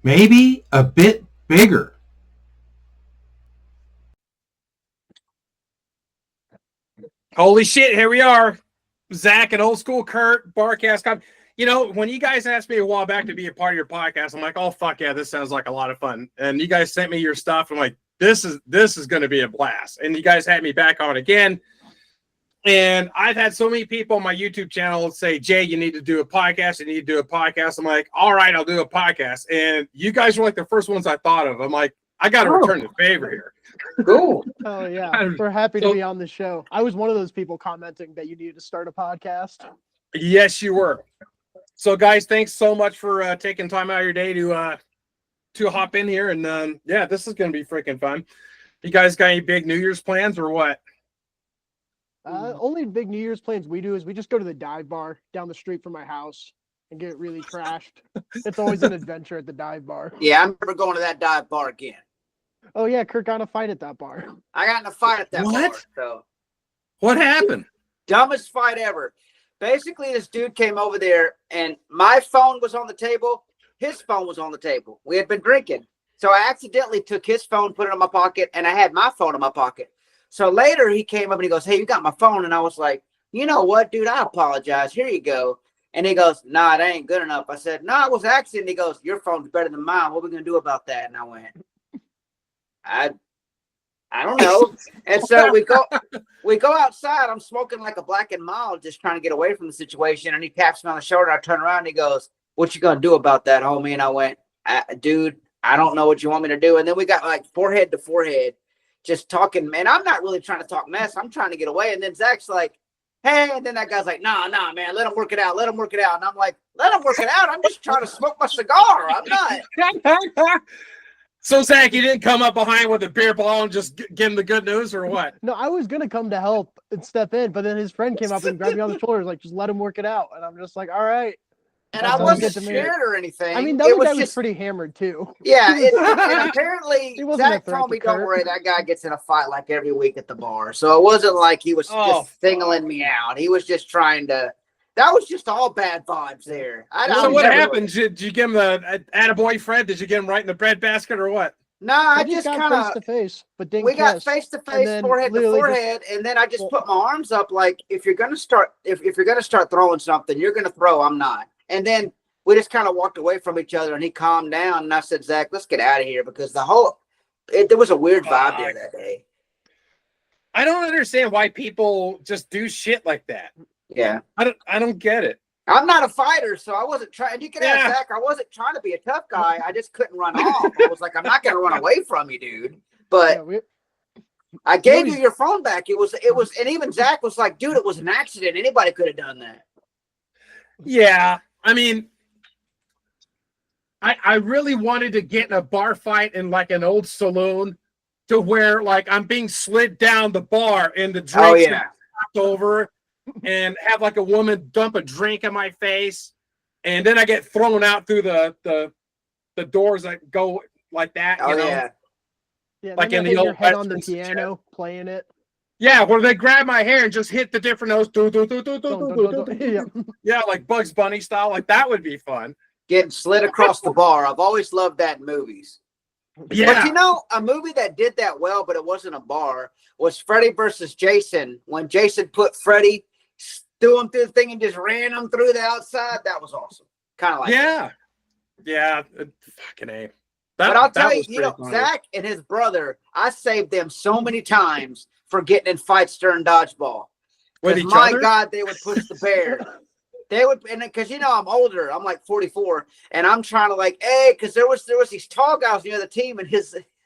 maybe a bit bigger. Holy shit, here we are. Zach and old school Curt, Barcast. You know, when you guys asked me a while back to be a part of your podcast, I'm like, oh fuck yeah, this sounds like a lot of fun. And you guys sent me your stuff. I'm like, this is going to be a blast. And you guys had me back on again. And I've had so many people on my YouTube channel say, Jay, you need to do a podcast. You need to do a podcast. I'm like, all right, I'll do a podcast. And you guys were like the first ones I thought of. I'm like, I got to return the favor here. Cool. Oh yeah, we're happy to be on the show. I was one of those people commenting that you needed to start a podcast. Yes, you were. So, guys, thanks so much for taking time out of your day to hop in here. And yeah, this is going to be freaking fun. You guys got any big New Year's plans or what? Only big New Year's plans we do is we just go to the dive bar down the street from my house and get really trashed. It's always an adventure at the dive bar. Yeah, I'm never going to that dive bar again. Oh yeah, Curt got in a fight at that bar. I got in a fight at that bar. So What happened? dumbest fight ever. Basically, this dude came over there, and my phone was on the table. His phone was on the table. We had been drinking. So I accidentally took his phone, put it in my pocket, and I had my phone in my pocket. So later, he came up and he goes, hey, you got my phone? And I was like, you know what, dude? I apologize. Here you go. And he goes, nah, that ain't good enough. I said, no, it was an accident. He goes, your phone's better than mine. What are we going to do about that? And I went, I don't know. And so we go outside. I'm smoking like a Black and Mild, just trying to get away from the situation. And he taps me on the shoulder. I turn around and he goes, what you gonna do about that, homie? And I went, dude, I don't know what you want me to do. And then we got like forehead to forehead, just talking. Man, I'm not really trying to talk mess. I'm trying to get away. And then Zach's like, hey. And then that guy's like, nah, man, let him work it out. Let him work it out. And I'm like, let him work it out. I'm just trying to smoke my cigar. I'm not. So, Zach, you didn't come up behind with a beer bottle and just give him the good news or what? No, I was gonna come to help and step in, but then his friend came up and grabbed me on the shoulders, like, just let him work it out. And I'm just like, all right. And I wasn't scared or anything. I mean, that guy was pretty hammered too. Yeah, and apparently He wasn't a Zach threat told to me, don't Curt. worry, that guy gets in a fight like every week at the bar. So it wasn't like he was just singling me out. He was just trying to. That was just all bad vibes there. So what happened? Did you give him the attaboy Fred? Did you get him right in the bread basket or what? No, I We just got kind of face to face, but didn't we got kiss. face to And face, then forehead to literally forehead, and then I just put my arms up like, if you're gonna start, if you're gonna start throwing something, you're gonna throw. I'm not. And then we just kind of walked away from each other, and he calmed down, and I said, Zach, let's get out of here, because there was a weird vibe there that day. I don't understand why people just do shit like that. Yeah, I don't get it. I'm not a fighter, so I wasn't trying. You can ask Zach. I wasn't trying to be a tough guy. I just couldn't run off. I was like, I'm not gonna run away from you, dude. But I gave you your phone back. It was, and even Zach was like, dude, it was an accident. Anybody could have done that. Yeah, I mean, I really wanted to get in a bar fight in like an old saloon, to where like I'm being slid down the bar and the drinks knocked over, and have like a woman dump a drink in my face, and then I get thrown out through the doors that go like that. You know? Yeah, like in the old head on the piano, playing it. Yeah, where they grab my hair and just hit the different notes. Yeah, like Bugs Bunny style. Like that would be fun. Getting slid across the bar. I've always loved that in movies. Yeah. But you know, a movie that did that well, but it wasn't a bar, was Freddy versus Jason. When Jason put Freddy, threw him through the thing and just ran him through the outside. That was awesome. Kind of like fucking A. But I'll tell you, you know, Zach and his brother, I saved them so many times for getting in fights during dodgeball. With each my other? God, they would push the bear. They would, and because you know I'm older, I'm like 44, and I'm trying to like, hey, because there was these tall guys near the team, and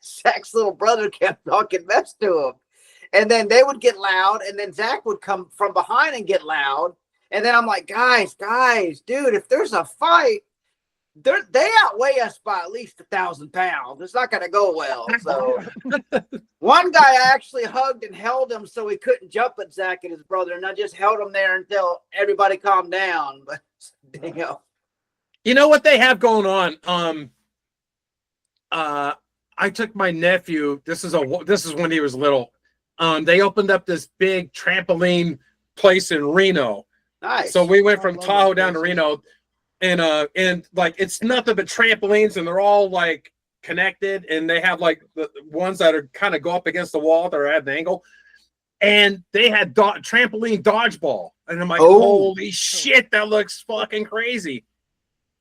Zach's little brother kept talking mess to him, and then they would get loud, and then Zach would come from behind and get loud, and then I'm like, guys, dude, if there's a fight, they outweigh us by at least 1,000 pounds. It's not going to go well. So one guy actually hugged and held him so he couldn't jump at Zach and his brother, and I just held him there until everybody calmed down. But you know what they have going on? I took my nephew. This is when he was little. They opened up this big trampoline place in Reno. Nice. So we went from Tahoe down to Reno. and like it's nothing but trampolines, and they're all like connected, and they have like the ones that are kind of go up against the wall that are at an angle, and they had trampoline dodgeball, and I'm like, holy shit, that looks fucking crazy.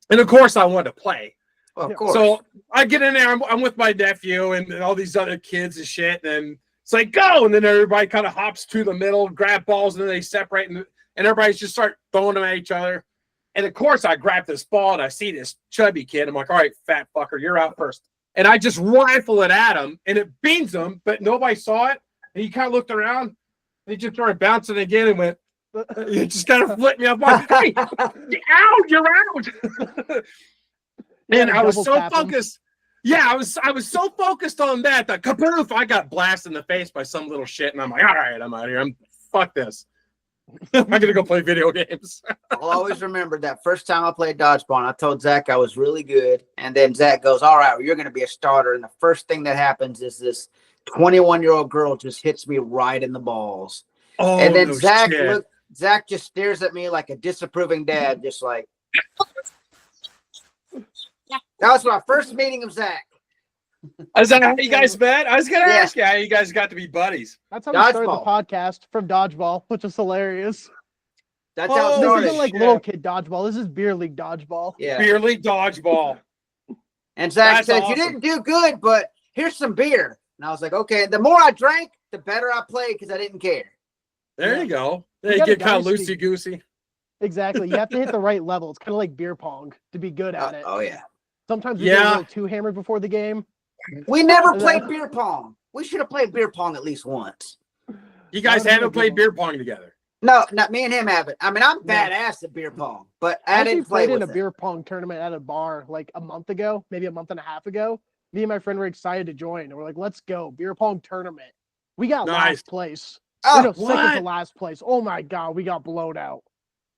And of course I wanted to play. Well, of course. So I get in there, I'm with my nephew and all these other kids and shit, and it's like, go, and then everybody kind of hops to the middle, grab balls, and then they separate, and everybody's just start throwing them at each other. And of course I grab this ball and I see this chubby kid. I'm like, all right, fat fucker, you're out first. And I just rifle it at him, and it beans him, but nobody saw it. And he kind of looked around, and he just started bouncing again and went, he just kind of flipped me up. Like, hey, ow, you're out. And I was so focused. Yeah, I was so focused on that kaboof, I got blasted in the face by some little shit. And I'm like, all right, I'm out of here. Fuck this. I'm going to go play video games. I'll always remember that first time I played dodgeball, and I told Zach I was really good. And then Zach goes, all right, well, you're going to be a starter. And the first thing that happens is this 21-year-old girl just hits me right in the balls. Oh, and then no Zach just stares at me like a disapproving dad, just like. That was my first meeting of Zach. Is that how you guys met? I was going to ask you how you guys got to be buddies. That's how we started the podcast, from dodgeball, which is hilarious. That's how it This started. isn't like little kid dodgeball. This is beer league dodgeball. Yeah. Beer league dodgeball. And Zach That's said, awesome. you didn't do good, but here's some beer. And I was like, okay. The more I drank, the better I played because I didn't care. There you go. You You gotta get kind of dynasty. loosey-goosey. Exactly. You have to hit the right level. It's kind of like beer pong to be good at it. Oh, yeah. Sometimes we get a little too hammered before the game. We never played beer pong. We should have played beer pong at least once. You guys haven't played beer pong together. No, not me and him haven't. I mean, I'm badass at beer pong, but I didn't play played with in a it. beer pong tournament at a bar like a month ago, maybe a month and a half ago. Me and my friend were excited to join, and we're like, "Let's go beer pong tournament." We got last place. Oh, no, second to last place. Oh my god, we got blown out.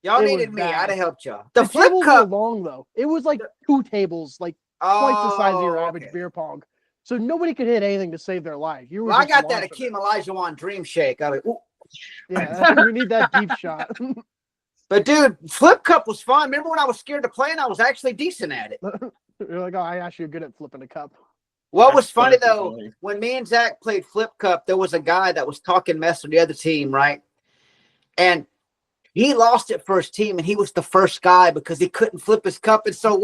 Y'all It needed was me. bad. I'd have helped y'all. The flip tables cup. were long though. It was like 2 tables, like twice the size of your average beer pong. So nobody could hit anything to save their life. You were Well, I just got that launching Akeem Olajuwon dream shake. I mean, ooh. Yeah, we need that deep shot. But dude, flip cup was fun. Remember when I was scared to play and I was actually decent at it? You're like, oh, I actually good at flipping a cup. What was funny though, when me and Zach played flip cup, there was a guy that was talking mess with the other team, right? And he lost it for his team, and he was the first guy because he couldn't flip his cup. And so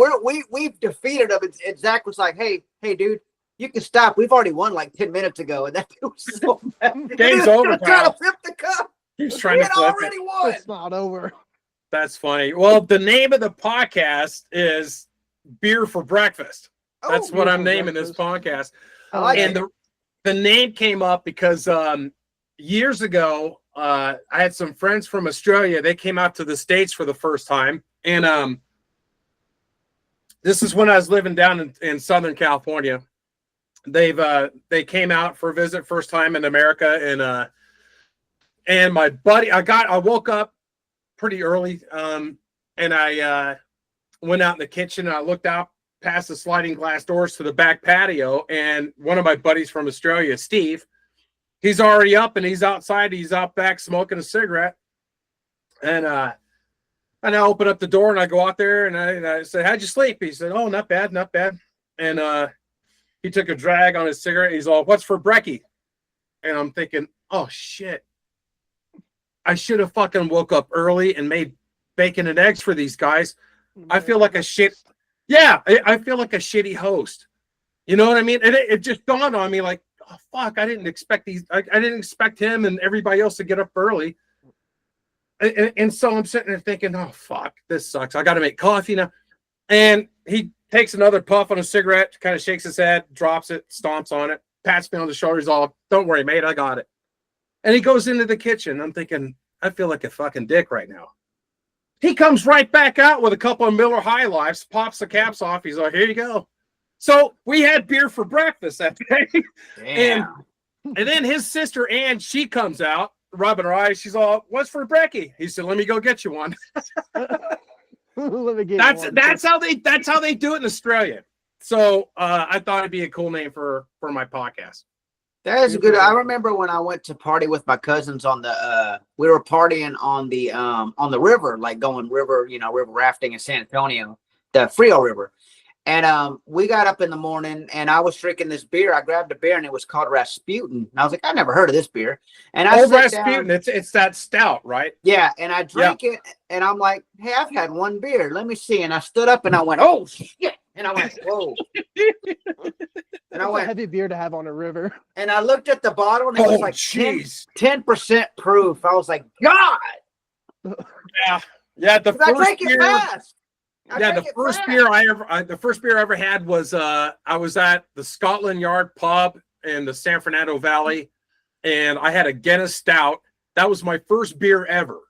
we've defeated him. And Zach was like, hey, dude, you can stop. We've already won like 10 minutes ago. And that dude was so mad. Game's over, trying pal. to flip the cup. He's trying to flip already it. won. It's not over. That's funny. Well, the name of the podcast is Beer for Breakfast. That's what I'm naming this podcast. I like And it. the name came up because years ago, I had some friends from Australia. They came out to the States for the first time. And this is when I was living down in Southern California. They came out for a visit first time in America. And my buddy, I woke up pretty early. And I went out in the kitchen and I looked out past the sliding glass doors to the back patio. And one of my buddies from Australia, Steve, he's already up and he's outside. He's out back smoking a cigarette. And I open up the door and I go out there and I said, how'd you sleep? He said, oh, not bad, not bad. And he took a drag on his cigarette. He's all, what's for brekkie? And I'm thinking, oh, shit. I should have fucking woke up early and made bacon and eggs for these guys. I feel like a shit. Yeah, I feel like a shitty host. You know what I mean? And it just dawned on me like, oh, fuck, I didn't expect these. I didn't expect him and everybody else to get up early. And so I'm sitting there thinking, oh, fuck, this sucks. I got to make coffee now. And he takes another puff on a cigarette, kind of shakes his head, drops it, stomps on it, pats me on the shoulder. He's all, don't worry, mate, I got it. And he goes into the kitchen. I'm thinking, I feel like a fucking dick right now. He comes right back out with a couple of Miller High Lifes, pops the caps off. He's like, here you go. So we had beer for breakfast that day. And then his sister, Ann, she comes out, rubbing her eyes. She's all, what's for brekkie? He said, let me go get you one. That's how they do it in Australia. So I thought it'd be a cool name for my podcast. That is good. I remember when I went to party with my cousins on the we were partying on the river, like going river rafting in San Antonio, the Frio River. And we got up in the morning and I was drinking this beer. I grabbed a beer and it was called Rasputin. And I was like, I never heard of this beer. And I sat Rasputin, down, it's that stout, right? yeah, and I drank it and I'm like, hey, I've had one beer. Let me see. And I stood up and I went, oh shit. And I went, whoa. And I That's a went, heavy beer to have on a river. and I looked at the bottle and it was like 10% proof. I was like, God. Yeah. The I first drank beer. it fast. The first beer I ever had was I was at the Scotland Yard pub in the San Fernando Valley, and I had a Guinness Stout. That was my first beer ever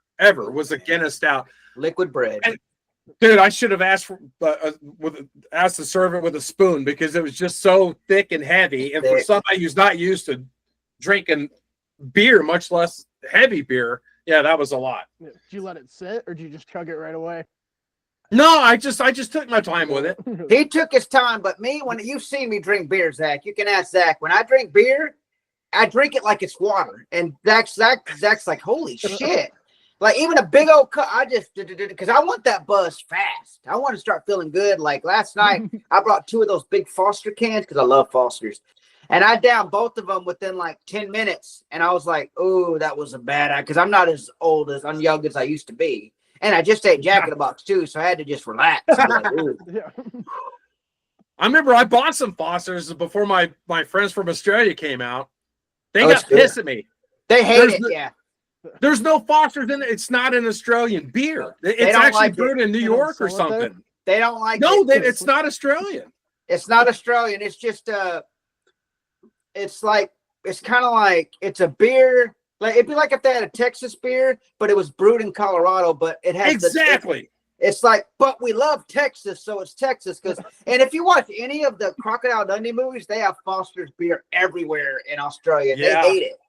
was a Guinness Stout. Liquid bread. And, dude, I should have asked asked to serve it with a spoon because it was just so thick and heavy. And for somebody who's not used to drinking beer, much less heavy beer, yeah, that was a lot. Did you let it sit or did you just chug it right away? No, I just took my time with it. He took his time, but me, when you've seen me drink beer, Zach, you can ask Zach. When I drink beer, I drink it like it's water. And Zach's like, holy shit. Like even a big old cup, I just, because I want that buzz fast. I want to start feeling good. Like last night, I brought 2 of those big Foster cans because I love Fosters. And I downed both of them within like 10 minutes. And I was like, oh, that was a bad idea. Because I'm not as young as I used to be. And I just ate Jack in the Box too, so I had to just relax. Like, I remember I bought some Fosters before my friends from Australia came out. They got pissed at me. They hate it, There's no Fosters in it. It's not an Australian beer. It's actually brewed in New York or something. They don't like it. No, it. It's not Australian. It's not Australian. It's just it's kind of like it's a beer. Like it'd be like if they had a Texas beer, but it was brewed in Colorado, but it has it's like, but we love Texas, so it's Texas. And if you watch any of the Crocodile Dundee movies, they have Foster's beer everywhere in Australia. Yeah. They hate it.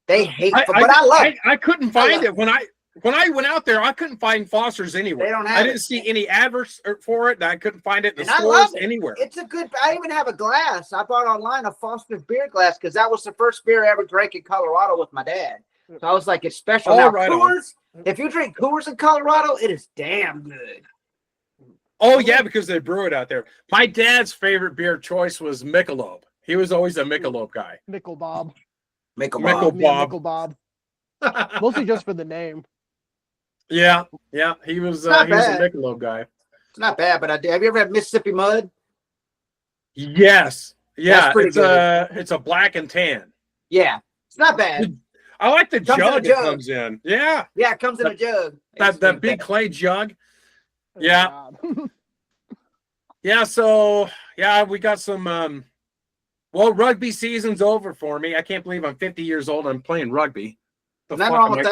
They hate it, but I love it. I couldn't find it when I went out there. I couldn't find Foster's anywhere. They don't have I didn't see any adverts for it. I couldn't find it in the I stores love it. anywhere. It's a good. I even have a glass. I bought online a Foster's beer glass because that was the first beer I ever drank in Colorado with my dad. So I was like, it's special. Now, Coors, if you drink Coors in Colorado, it is damn good. Oh, yeah, because they brew it out there. My dad's favorite beer choice was Michelob. He was always a Michelob guy. Michelob. Michelob. Mostly just for the name. Yeah. He was a Michelob guy. It's not bad, but have you ever had Mississippi Mud? Yes. Yeah, it's a black and tan. Yeah, it's not bad. I like the jug it comes in. Yeah. Yeah, it comes in a jug. That big clay jug. Yeah. Yeah, so we got some rugby season's over for me. I can't believe I'm 50 years old and I'm playing rugby. Nothing wrong with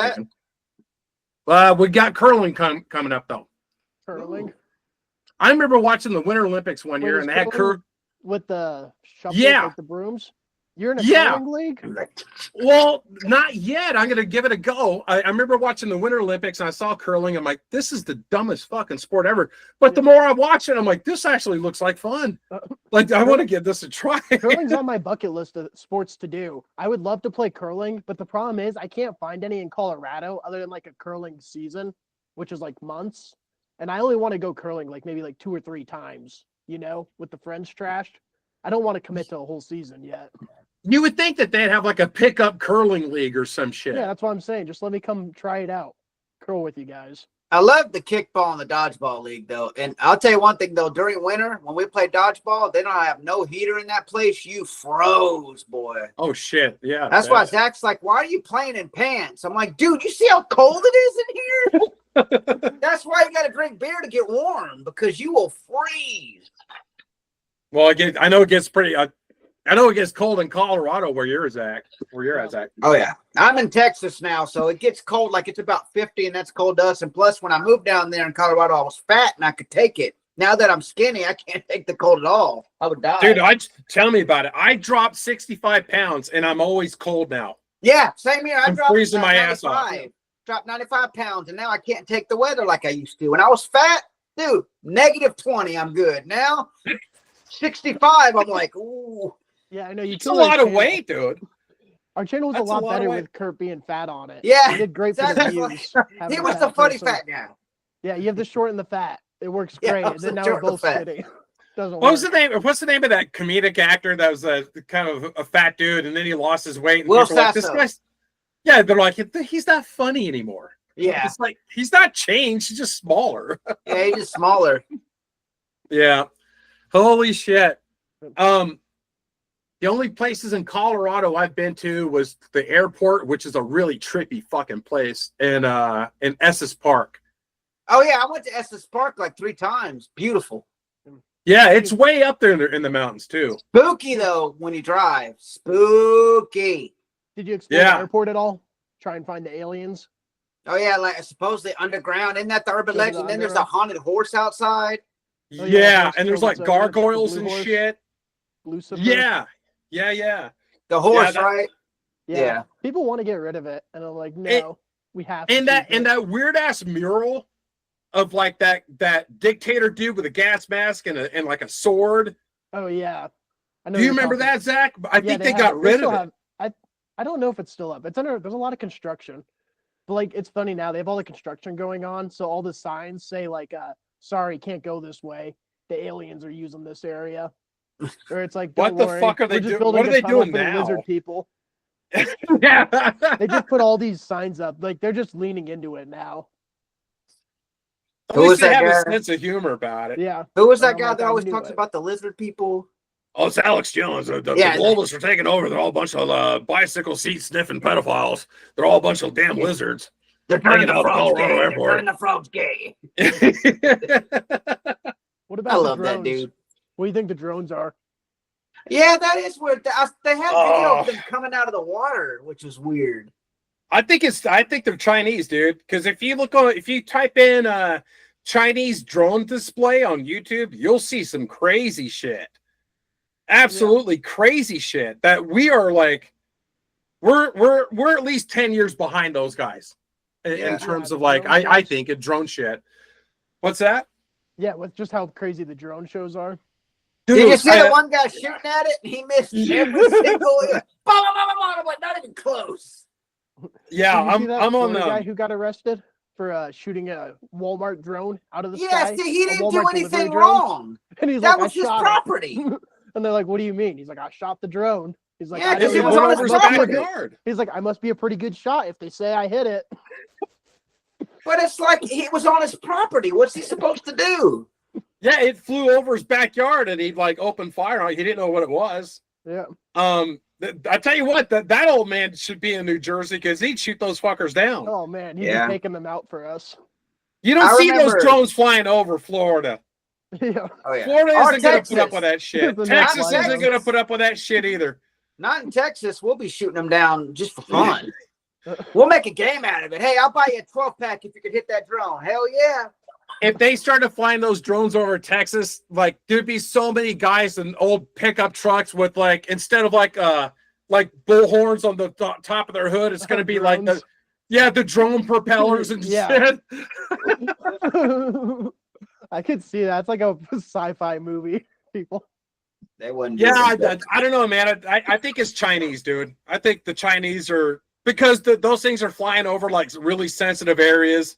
that. We got curling coming up though. Curling. I remember watching the Winter Olympics one year and they had curling with the shovels, like the brooms. You're in a curling league? Well, not yet. I'm going to give it a go. I remember watching the Winter Olympics and I saw curling. I'm like, this is the dumbest fucking sport ever. But the more I watch it, I'm like, this actually looks like fun. Like, I want to give this a try. Curling's on my bucket list of sports to do. I would love to play curling, but the problem is I can't find any in Colorado other than like a curling season, which is like months. And I only want to go curling like maybe like 2 or 3 times, with the friends trashed. I don't want to commit to a whole season yet. You would think that they'd have like a pickup curling league or some shit. Yeah, that's what I'm saying. Just let me come try it out. Curl with you guys. I love the kickball and the dodgeball league, though. And I'll tell you one thing, though. During winter, when we play dodgeball, they don't have no heater in that place. You froze, boy. Oh, shit. Yeah. That's why Zach's like, why are you playing in pants? I'm like, dude, you see how cold it is in here? That's why you got to drink beer to get warm, because you will freeze. Well, I know it gets pretty... I know it gets cold in Colorado where you're at, Zach. Oh, yeah. I'm in Texas now, so it gets cold. Like, it's about 50, and that's cold to us. And plus, when I moved down there in Colorado, I was fat, and I could take it. Now that I'm skinny, I can't take the cold at all. I would die. Dude, tell me about it. I dropped 65 pounds, and I'm always cold now. Yeah, same here. I'm freezing my ass off. Dropped 95 pounds, and now I can't take the weather like I used to. When I was fat, dude, -20, I'm good. Now, 65, I'm like, ooh. Yeah, I know. It's a lot of weight, dude. Our channel was That's a lot better weight. with Curt being fat on it. Yeah, He did great for the exactly. views. He having a was the fat funny person. fat guy. Yeah, you have the short and the fat. It works Yeah, great. I And was then the now short we're and the both fat. skinny. Doesn't What was work. the name? What's the name of that comedic actor that was a kind of a fat dude, and then he lost his weight, and Will people are like, this Sasso. guy's. Yeah, they're like, he's not funny anymore. Yeah, It's like he's not changed; he's just smaller. yeah, he's just smaller. Yeah, holy shit. The only places in Colorado I've been to was the airport, which is a really trippy fucking place, and in Estes Park. Oh yeah, I went to Estes Park like 3 times. Beautiful. Yeah, it's way up there in the mountains too. Spooky though when you drive. Spooky. Did you explore the airport at all? Try and find the aliens? Oh yeah, like supposedly underground. Isn't that the urban Go to the legend? Then there's a underground? haunted horse outside. Oh, yeah, Yeah, horse and there's killed like its owner, gargoyles the and blue horse. shit. Lucifer. Yeah. The horse, that- right? Yeah. Yeah. People want to get rid of it. And I'm like, no, we have to. And that keep it. that weird ass mural of like that dictator dude with a gas mask and like a sword. Oh, yeah. I know Do you you're remember talking- that, Zach? I Yeah, think they have got it. rid still of it. have- I don't know if it's still up. It's under. There's a lot of construction, but like it's funny now. They have all the construction going on, so all the signs say like, "Sorry, can't go this way. The aliens are using this area." Or it's like, What "Don't the worry, fuck are we're they just doing? building What are a they tunnel doing for the now? lizard people." Yeah. They just put all these signs up. Like they're just leaning into it now. At Who least was they that have a guy? sense of humor about it. Yeah. Who was And that I'm guy like, that I always knew talks it. about the lizard people? Oh, it's Alex Jones. The Yeah. globalists are taking over. They're all a bunch of bicycle seat sniffing pedophiles. They're all a bunch of damn lizards. They're turning Hanging the out at frogs Colorado gay. They're Airport. turning the frogs gay. What about I the love that drones? dude. What do you think the drones are? Yeah, that is weird. They had video Oh. of them coming out of the water, which was weird. I think they're Chinese, dude. Because if you type in Chinese drone display on YouTube, you'll see some crazy shit. Absolutely crazy shit that we are like we're at least 10 years behind those guys in terms of like I think in drone shit. What's that? Yeah, with just how crazy the drone shows are. Dude, Did you see the one guy shooting at it and he missed every single I'm like, not even close. Yeah, Did you see that I'm on Florida guy the who got arrested for shooting a Walmart drone out of the Yeah, sky. see, he a didn't do Walmart anything delivery drone. wrong. And he's That like, was I his shot property. it. And they're like, what do you mean? He's like, I shot the drone. He's like, Yeah, I 'cause don't it was know. on his Must be a property. good- backyard. He's like, I must be a pretty good shot if they say I hit it. But it's like he was on his property. What's he supposed to do? Yeah, it flew over his backyard and he'd like open fire on it. He didn't know what it was. Yeah. I tell you what, that old man should be in New Jersey because he'd shoot those fuckers down. Oh man, he's Yeah. just taking them out for us. You don't I see remember- those drones flying over Florida. Yeah. Oh yeah. Florida Or isn't going to put up Texas. with that shit. The Texas next isn't one. going to put up with that shit either. Not in Texas. We'll be shooting them down just for fun. We'll make a game out of it. Hey, I'll buy you a 12-pack if you could hit that drone. Hell yeah. If they started flying those drones over Texas, like there'd be so many guys in old pickup trucks with like instead of like bull horns on the top of their hood, it's going to be like the drone propellers and Yeah. shit. I could see that. It's like a sci-fi movie. People. They wouldn't. Yeah, do it. I don't know, man. I think it's Chinese, dude. I think the Chinese are because those things are flying over like really sensitive areas,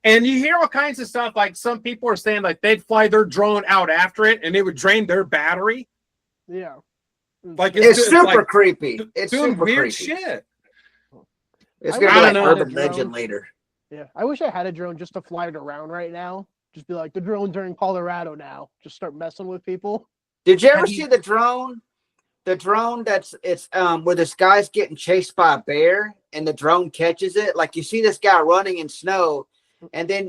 and you hear all kinds of stuff. Like some people are saying like they'd fly their drone out after it, and it would drain their battery. Yeah. Like It's super like creepy. It's doing super weird creepy. shit. It's I gonna wish be I like had a urban drone. legend later. Yeah. I wish I had a drone just to fly it around right now. Just be like, the drones are in Colorado now. Just start messing with people. Did you ever Have you- see the drone? The drone it's where this guy's getting chased by a bear and the drone catches it. Like you see this guy running in snow, and then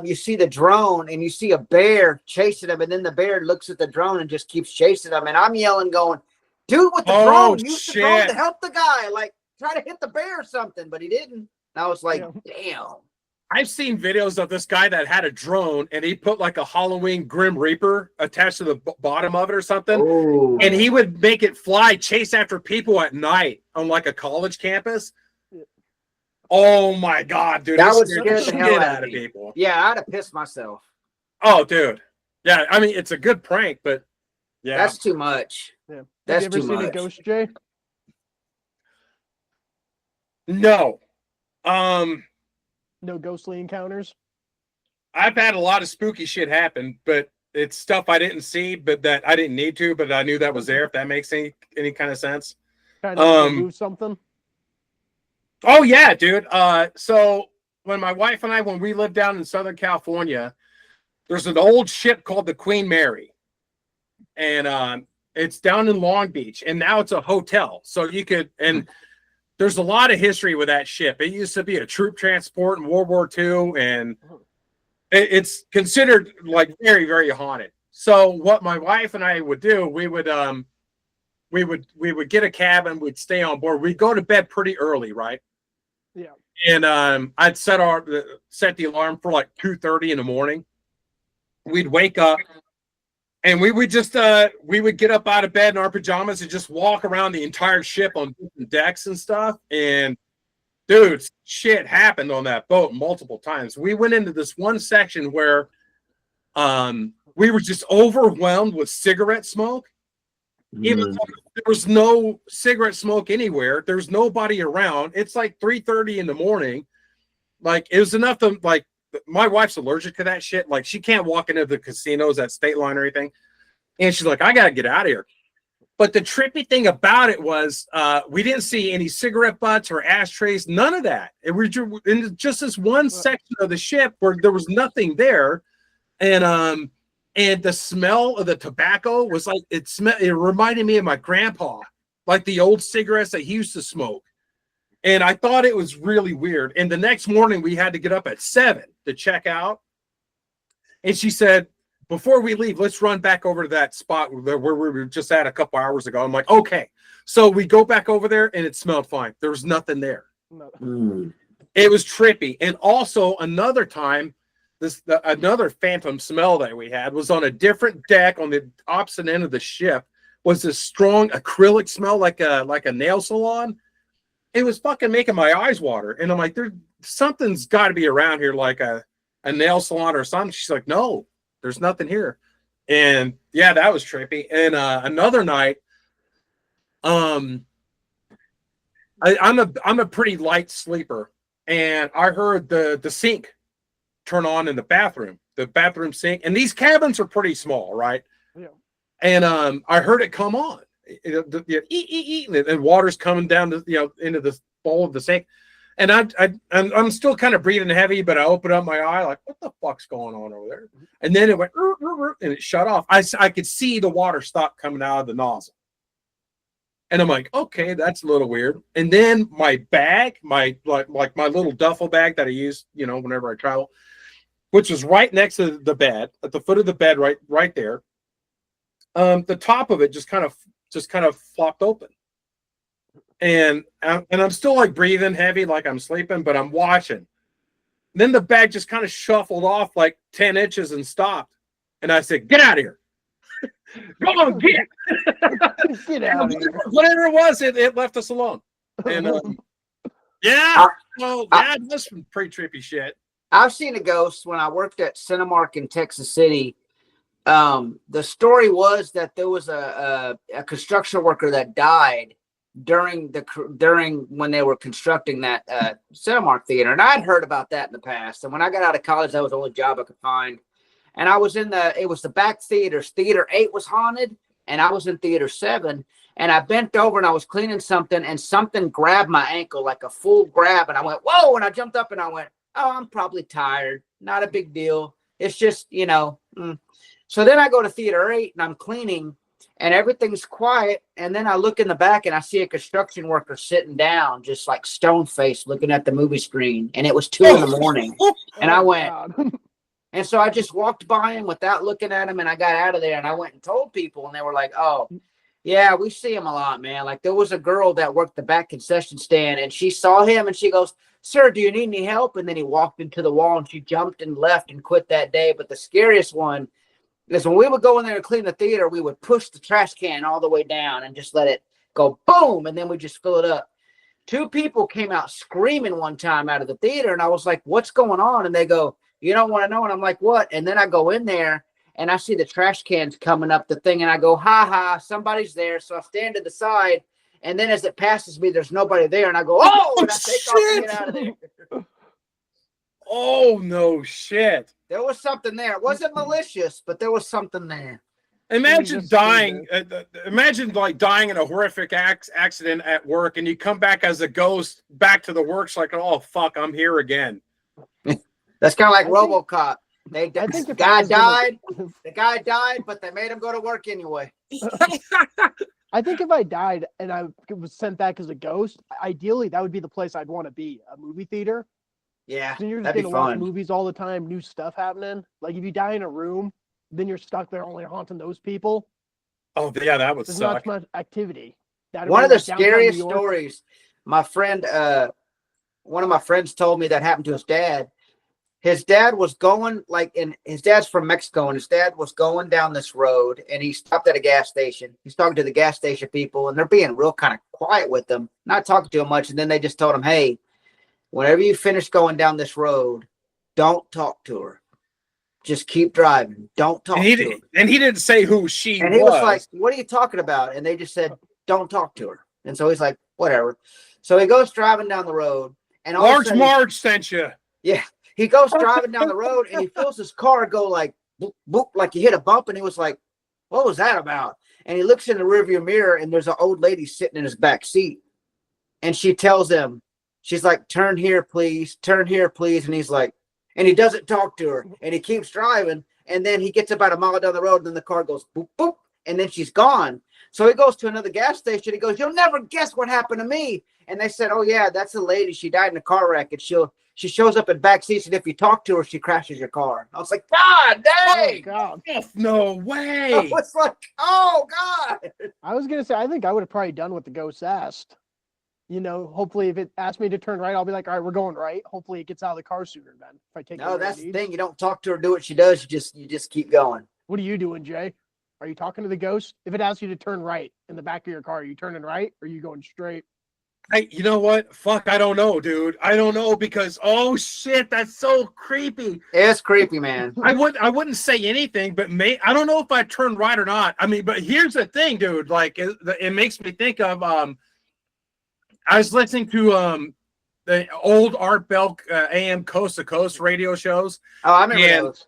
you see the drone and you see a bear chasing him, and then the bear looks at the drone and just keeps chasing him. And I'm yelling, going, "Dude, with the Oh, drone, use the drone shit. to help the guy! Like try to hit the bear or something." But he didn't. And I was like, Yeah. "Damn." I've seen videos of this guy that had a drone and he put like a Halloween Grim Reaper attached to the bottom of it or something. Ooh. And he would make it fly, chase after people at night on like a college campus. Oh my God, dude. That it would scared scare the the hell shit out of me. people. Yeah, I'd have pissed myself. Oh, dude. Yeah, I mean, it's a good prank, but yeah. That's too much. Yeah. That's Have you too ever seen much. a ghost, Jay? No. No ghostly encounters. I've had a lot of spooky shit happen, but it's stuff I didn't see, but that I didn't need to, but I knew that was there, if that makes any kind of sense. Kind of remove something. Oh yeah, dude. So when my wife and I, when we lived down in Southern California, there's an old ship called the Queen Mary. And it's down in Long Beach, and now it's a hotel. So you could, and there's a lot of history with that ship. It used to be a troop transport in World War II, and it's considered like very, very haunted. So what my wife and I would do, we would get a cabin, we'd stay on board. We'd go to bed pretty early, right? Yeah. And I'd set the alarm for like 2:30 in the morning. We'd wake up, and we would just we would get up out of bed in our pajamas and just walk around the entire ship on different decks and stuff. And dude, shit happened on that boat multiple times. We went into this one section where we were just overwhelmed with cigarette smoke. Even though there was no cigarette smoke anywhere, there's nobody around. It's like 3:30 in the morning. Like, it was enough to, like, my wife's allergic to that shit. Like, she can't walk into the casinos at State Line or anything. And she's like, I got to get out of here. But the trippy thing about it was we didn't see any cigarette butts or ashtrays, none of that. It was in just this one section of the ship where there was nothing there. And the smell of the tobacco was like, it reminded me of my grandpa, like the old cigarettes that he used to smoke. And I thought it was really weird. And the next morning we had to get up at 7 to check out. And she said, before we leave, let's run back over to that spot where we were just at a couple hours ago. I'm like, okay. So we go back over there, and it smelled fine. There was nothing there. No. It was trippy. And also another time, another phantom smell that we had was on a different deck on the opposite end of the ship, was this strong acrylic smell like a nail salon. It was fucking making my eyes water. And I'm like, something's got to be around here, like a nail salon or something. She's like, no, there's nothing here. And yeah, that was trippy. And another night, I'm a pretty light sleeper, and I heard the sink turn on in the bathroom sink. And these cabins are pretty small, right? Yeah. And I heard it come on. And water's coming down into the bowl of the sink. And I'm still kind of breathing heavy, but I open up my eye like, what the fuck's going on over there? And then it went and it shut off. I could see the water stop coming out of the nozzle. And I'm like, okay, that's a little weird. And then my bag, my little duffel bag that I use, whenever I travel, which was right next to the bed, at the foot of the bed, right there. The top of it just kind of flopped open. And I'm still like breathing heavy, like I'm sleeping, but I'm watching. Then the bag just kind of shuffled off like 10 inches and stopped. And I said, get out of here. Go on, get out of here. Whatever it was, it left us alone. And yeah, well, that was some pretty trippy shit. I've seen a ghost when I worked at Cinemark in Texas City. The story was that there was a construction worker that died during when they were constructing that Cinemark theater, and I'd heard about that in the past. And when I got out of college, that was the only job I could find. And I was it was the back theaters. Theater 8 was haunted, and I was in Theater 7. And I bent over and I was cleaning something, and something grabbed my ankle, like a full grab. And I went, whoa! And I jumped up and I went, oh, I'm probably tired. Not a big deal. It's just, So then I go to Theater 8 and I'm cleaning, and everything's quiet. And then I look in the back and I see a construction worker sitting down, just like stone faced, looking at the movie screen. And it was 2 a.m. And I went, and so I just walked by him without looking at him, and I got out of there, and I went and told people, and they were like, oh, yeah, we see him a lot, man. Like, there was a girl that worked the back concession stand, and she saw him, and she goes, sir, do you need any help? And then he walked into the wall, and she jumped and left and quit that day. But the scariest one is when we would go in there and clean the theater, we would push the trash can all the way down and just let it go boom, and then we just fill it up. 2 people came out screaming one time out of the theater, and I was like, what's going on? And they go, you don't want to know. And I'm like, what? And then I go in there, and I see the trash cans coming up the thing, and I go, ha ha, somebody's there. So I stand to the side, And then as it passes me, there's nobody there, and I go, oh, and I take off and get out of there. Oh no shit! There was something there. It wasn't malicious, but there was something there. Imagine dying. Imagine like dying in a horrific accident at work, and you come back as a ghost back to the works. Like, oh fuck, I'm here again. That's kind of like RoboCop. The guy died, but they made him go to work anyway. I think if I died and I was sent back as a ghost, ideally that would be the place I'd want to be, a movie theater. Yeah, So you're just that'd going be to watch fun. movies all the time, new stuff happening. Like if you die in a room, then you're stuck there only haunting those people. Oh yeah, that would There's suck. not much activity. One of the scariest stories, my friend, one of my friends told me that happened to his dad. His dad was going his dad's from Mexico, and his dad was going down this road, and he stopped at a gas station. He's talking to the gas station people, and they're being real kind of quiet with them, not talking to him much. And then they just told him, hey, whenever you finish going down this road, don't talk to her. Just keep driving. Don't talk to her. And he didn't say who she was. And he was like, what are you talking about? And they just said, don't talk to her. And so he's like, whatever. So he goes driving down the road. And all Large Marge sent you. Yeah. He goes driving down the road, and he feels his car go like, boop, boop, like he hit a bump. And he was like, what was that about? And he looks in the rearview mirror, and there's an old lady sitting in his back seat. And she tells him, she's like, turn here, please. Turn here, please. And he's like, and he doesn't talk to her, and he keeps driving. And then he gets about a mile down the road, and then the car goes boop, boop, and then she's gone. So he goes to another gas station. He goes, you'll never guess what happened to me. And they said, oh, yeah, that's the lady. She died in a car wreck, and she shows up in back seats, and if you talk to her, she crashes your car. I was like, God dang! Oh, God. No way! I was like, oh, God! I was going to say, I think I would have probably done what the ghost asked. You know, hopefully if it asked me to turn right, I'll be like, all right, we're going right. Hopefully it gets out of the car sooner then. If I take No, that's the thing. You don't talk to her, do what she does. You just keep going. What are you doing, Jay? Are you talking to the ghost? If it asks you to turn right in the back of your car, are you turning right or are you going straight? You know what? Fuck, I don't know, dude. I don't know because oh shit, that's so creepy. It's creepy, man. I wouldn't say anything, but I don't know if I turn right or not. I mean, but here's the thing, dude. Like it makes me think of I was listening to the old Art Bell AM Coast to Coast radio shows. Oh, I remember those.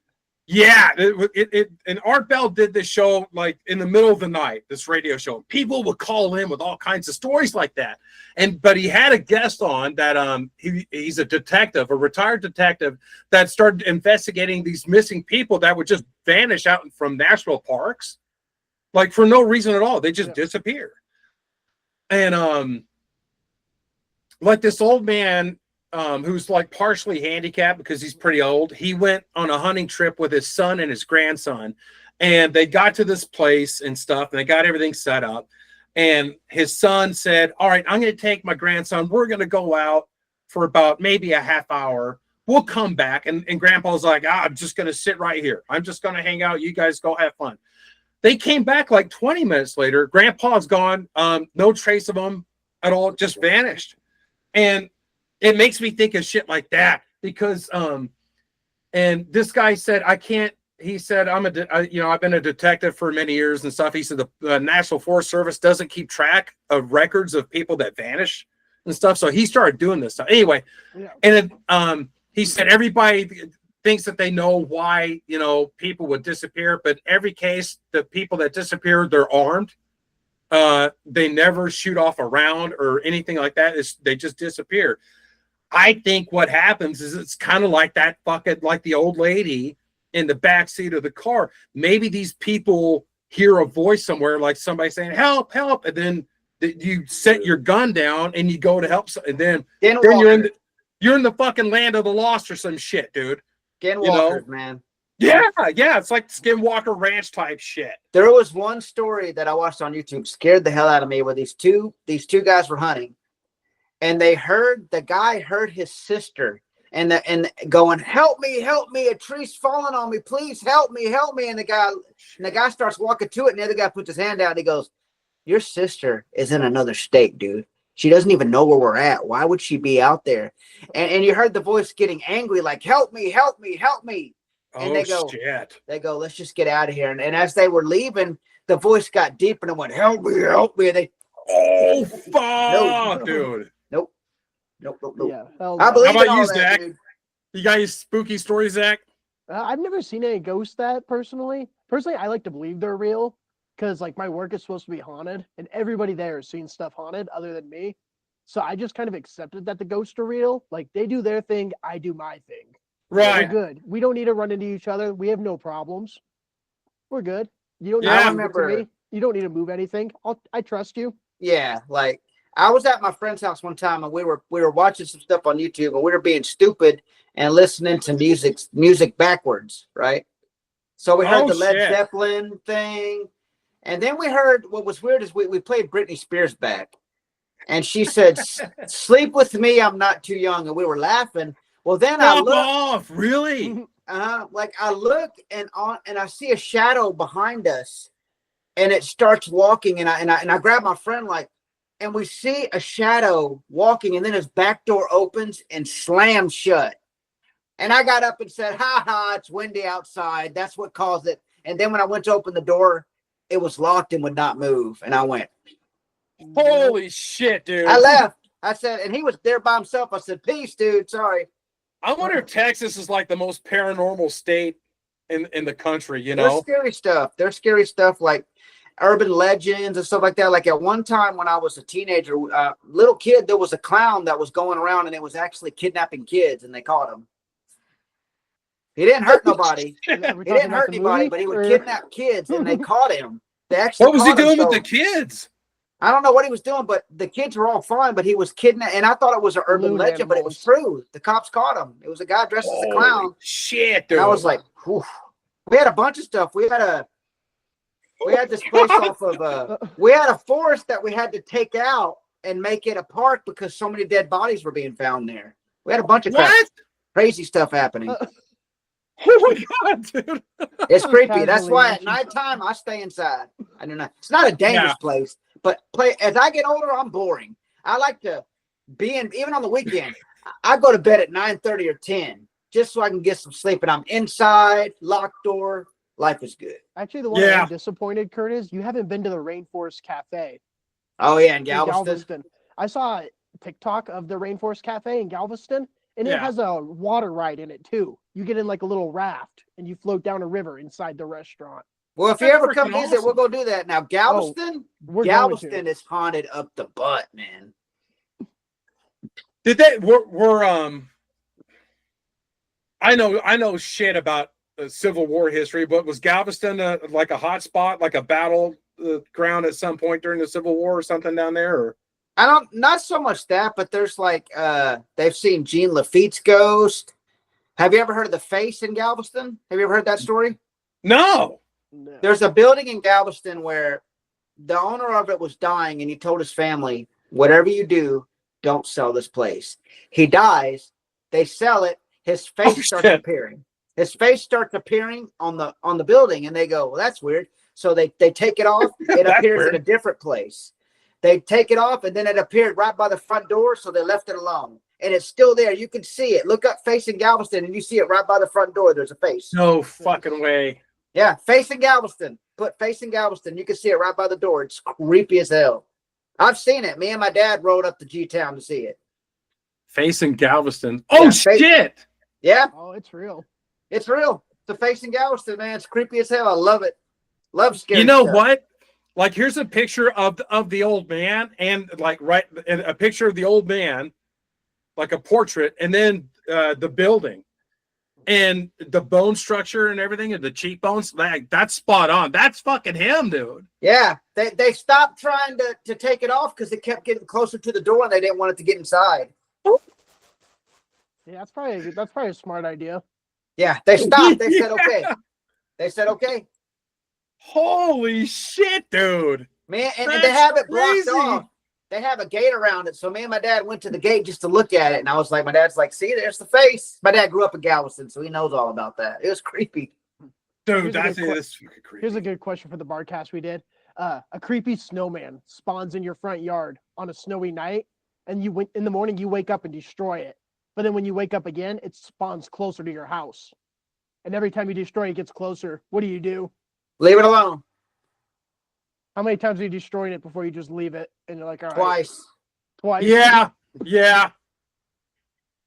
Yeah, and Art Bell did this show like in the middle of the night, this radio show. People would call in with all kinds of stories like that. But he had a guest on that he's a detective, a retired detective that started investigating these missing people that would just vanish out from national parks, like for no reason at all. They just disappear. And like this old man who's like partially handicapped because he's pretty old. He went on a hunting trip with his son and his grandson, and they got to this place and stuff, and they got everything set up. And his son said, all right, I'm going to take my grandson. We're going to go out for about maybe a half hour. We'll come back. And Grandpa's like, I'm just going to sit right here. I'm just going to hang out. You guys go have fun. They came back like 20 minutes later. Grandpa's gone. No trace of him at all. Just vanished. And it makes me think of shit like that because, and this guy said, I can't, he said, I've been a detective for many years and stuff. He said the National Forest Service doesn't keep track of records of people that vanish and stuff. So he started doing this stuff anyway. Yeah. And he said, everybody thinks that they know why, people would disappear, but every case, the people that disappear, they're armed. They never shoot off a round or anything like that. They just disappear. I think what happens is it's kind of like that fucking, like the old lady in the back seat of the car. Maybe these people hear a voice somewhere, like somebody saying, help, help. And then you set your gun down and you go to help. And then you're in the fucking land of the lost or some shit, dude. Skinwalkers, man. Yeah. It's like Skinwalker Ranch type shit. There was one story that I watched on YouTube, scared the hell out of me, where these two guys were hunting. And the guy heard his sister and going, help me, a tree's falling on me, please help me. And the guy starts walking to it, and the other guy puts his hand out and he goes, your sister is in another state, dude. She doesn't even know where we're at. Why would she be out there? And you heard the voice getting angry, like, help me. And they go, let's just get out of here. And as they were leaving, the voice got deeper and it went, help me. And Oh fuck, dude. Nope. Yeah. Hell I no. believe How about in all you, that, Zach? dude. You got any spooky stories, Zach? I've never seen any ghosts that personally. Personally, I like to believe they're real because like my work is supposed to be haunted, and everybody there has seen stuff haunted other than me. So I just kind of accepted that the ghosts are real. Like they do their thing, I do my thing. We're Right. good. We don't need to run into each other. We have no problems. We're good. You don't need Yeah. to move it to me. You don't need to move anything. I trust you. Yeah, like I was at my friend's house one time and we were watching some stuff on YouTube and we were being stupid and listening to music backwards, right? So we heard Oh, the Led shit. Zeppelin thing, and then we heard what was weird is we played Britney Spears back, and she said, "Sleep with me, I'm not too young," and we were laughing. Well, then I Fuck looked, off, really? like I look and I see a shadow behind us, and it starts walking, and I grab my friend like, and we see a shadow walking, and then his back door opens and slams shut. And I got up and said, "Ha ha, it's windy outside. That's what caused it." And then when I went to open the door, it was locked and would not move. And I went, Holy shit, dude. I left. I said, and he was there by himself. I said, "Peace, dude. Sorry." I wonder if Texas is like the most paranormal state in the country, you There's know? scary stuff. There's scary stuff like urban legends and stuff like that. Like at one time when I was a teenager, little kid, there was a clown that was going around and it was actually kidnapping kids, and they caught him. He didn't hurt nobody. He didn't hurt anybody, but he would kidnap kids, and they caught him. They actually What was he caught him, doing with so the kids? I don't know what he was doing, but the kids were all fine. But he was kidnapped, and I thought it was an urban Balloon legend, but it was true. The cops caught him. It was a guy dressed as a clown. Holy shit, dude. And I was like, whew. We had a bunch of stuff. We had this place off of we had a forest that we had to take out and make it a park because so many dead bodies were being found there. We had a bunch of crazy stuff happening. Oh my god, dude. It's creepy. That's Casually why at mentioned. nighttime I stay inside. I do not. It's not a dangerous place, but as I get older, I'm boring. I like to be in, even on the weekend. I go to bed at 9:30 or 10 just so I can get some sleep, and I'm inside, locked door. Life is good. Actually, the one I'm disappointed, Curt, is you haven't been to the Rainforest Cafe. Oh yeah, in Galveston. I saw a TikTok of the Rainforest Cafe in Galveston, and it has a water ride in it too. You get in like a little raft and you float down a river inside the restaurant. Well, if you ever come visit, we'll go do that. Now, Galveston is haunted up the butt, man. Did they I know shit about Civil War history, but was Galveston like a hot spot, like a battle ground at some point during the Civil War or something down there? Or not so much that, but there's like they've seen Jean Lafitte's ghost. Have you ever heard of the Face in Galveston? Have you ever heard that story? No. There's a building in Galveston where the owner of it was dying, and he told his family, "Whatever you do, don't sell this place." He dies. They sell it. His face starts appearing. His face starts appearing on the building, and they go, "Well, that's weird." So they take it off. It appears in a different place. They take it off, and then it appeared right by the front door, so they left it alone. And it's still there. You can see it. Look up Facing Galveston, and you see it right by the front door. There's a face. No fucking way. Yeah, Facing Galveston. Put Facing Galveston. You can see it right by the door. It's creepy as hell. I've seen it. Me and my dad rode up to G-Town to see it. Facing Galveston. Oh, shit. Yeah. Oh, it's real. It's real. The Facing Galveston, man. It's creepy as hell. I love it. Love scary You know stuff. what? Like, here's a picture of the old man, and like a picture of the old man, like a portrait, and then the building and the bone structure and everything, and the cheekbones. Like, that's spot on. That's fucking him, dude. Yeah, they stopped trying to take it off because it kept getting closer to the door, and they didn't want it to get inside. Yeah, that's probably a smart idea. Yeah, they stopped. They said okay. They said okay. Holy shit, dude. Man, and they have it blocked off. They have a gate around it. So me and my dad went to the gate just to look at it. And I was like, my dad's like, see, there's the face. My dad grew up in Galveston, so he knows all about that. It was creepy. Dude, that's fucking creepy. Here's a good question for the Barcast we did. A creepy snowman spawns in your front yard on a snowy night, and in the morning you wake up and destroy it. But then when you wake up again, it spawns closer to your house. And every time you destroy it, it gets closer. What do you do? Leave it alone. How many times are you destroying it before you just leave it and you're like, all right, Twice. Yeah.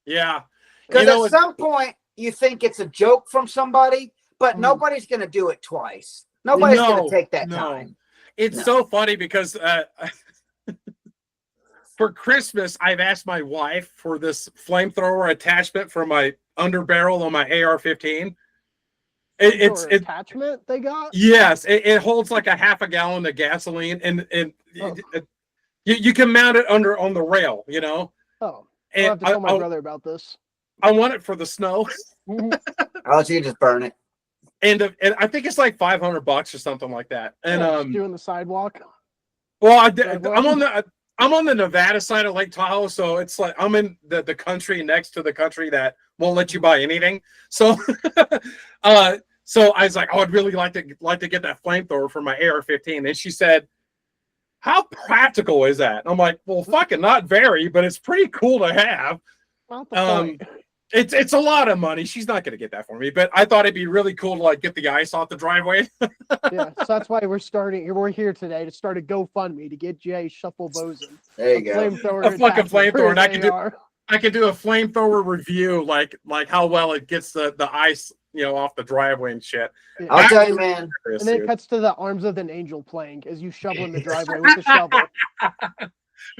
Because You know, at some point you think it's a joke from somebody, but Mhm. nobody's going to do it twice. Nobody's going to take that no. time. It's No. so funny because for Christmas, I've asked my wife for this flamethrower attachment for my underbarrel on my AR-15. It's attachment they got. yes, it holds like a half a gallon of gasoline, and Oh. you can mount it on the rail, you know. Oh, I'll And have to tell my brother about this. I want it for the snow, Oh, so you just burn it. and I think it's like $500 or something like that. And Just doing the sidewalk. well, I'm on the Nevada side of Lake Tahoe, so it's like I'm in the country next to the country that won't let you buy anything. So, so I was like, oh, I'd really like to get that flamethrower for my AR-15. And she said, "How practical is that?" I'm like, "Well, fucking not very, but it's pretty cool to have." Not the point. It's a lot of money. She's not going to get that for me, but I thought it'd be really cool to like get the ice off the driveway. Yeah, so that's why we're here today to start a GoFundMe to get Jay Shuffleboson. There you go. Flamethrower. A fucking flamethrower, and I could do a flamethrower review, like how well it gets the ice, you know, off the driveway and shit. Yeah. I'll tell you, man. And then it cuts to the Arms of an Angel playing as you shovel in the driveway with the shovel.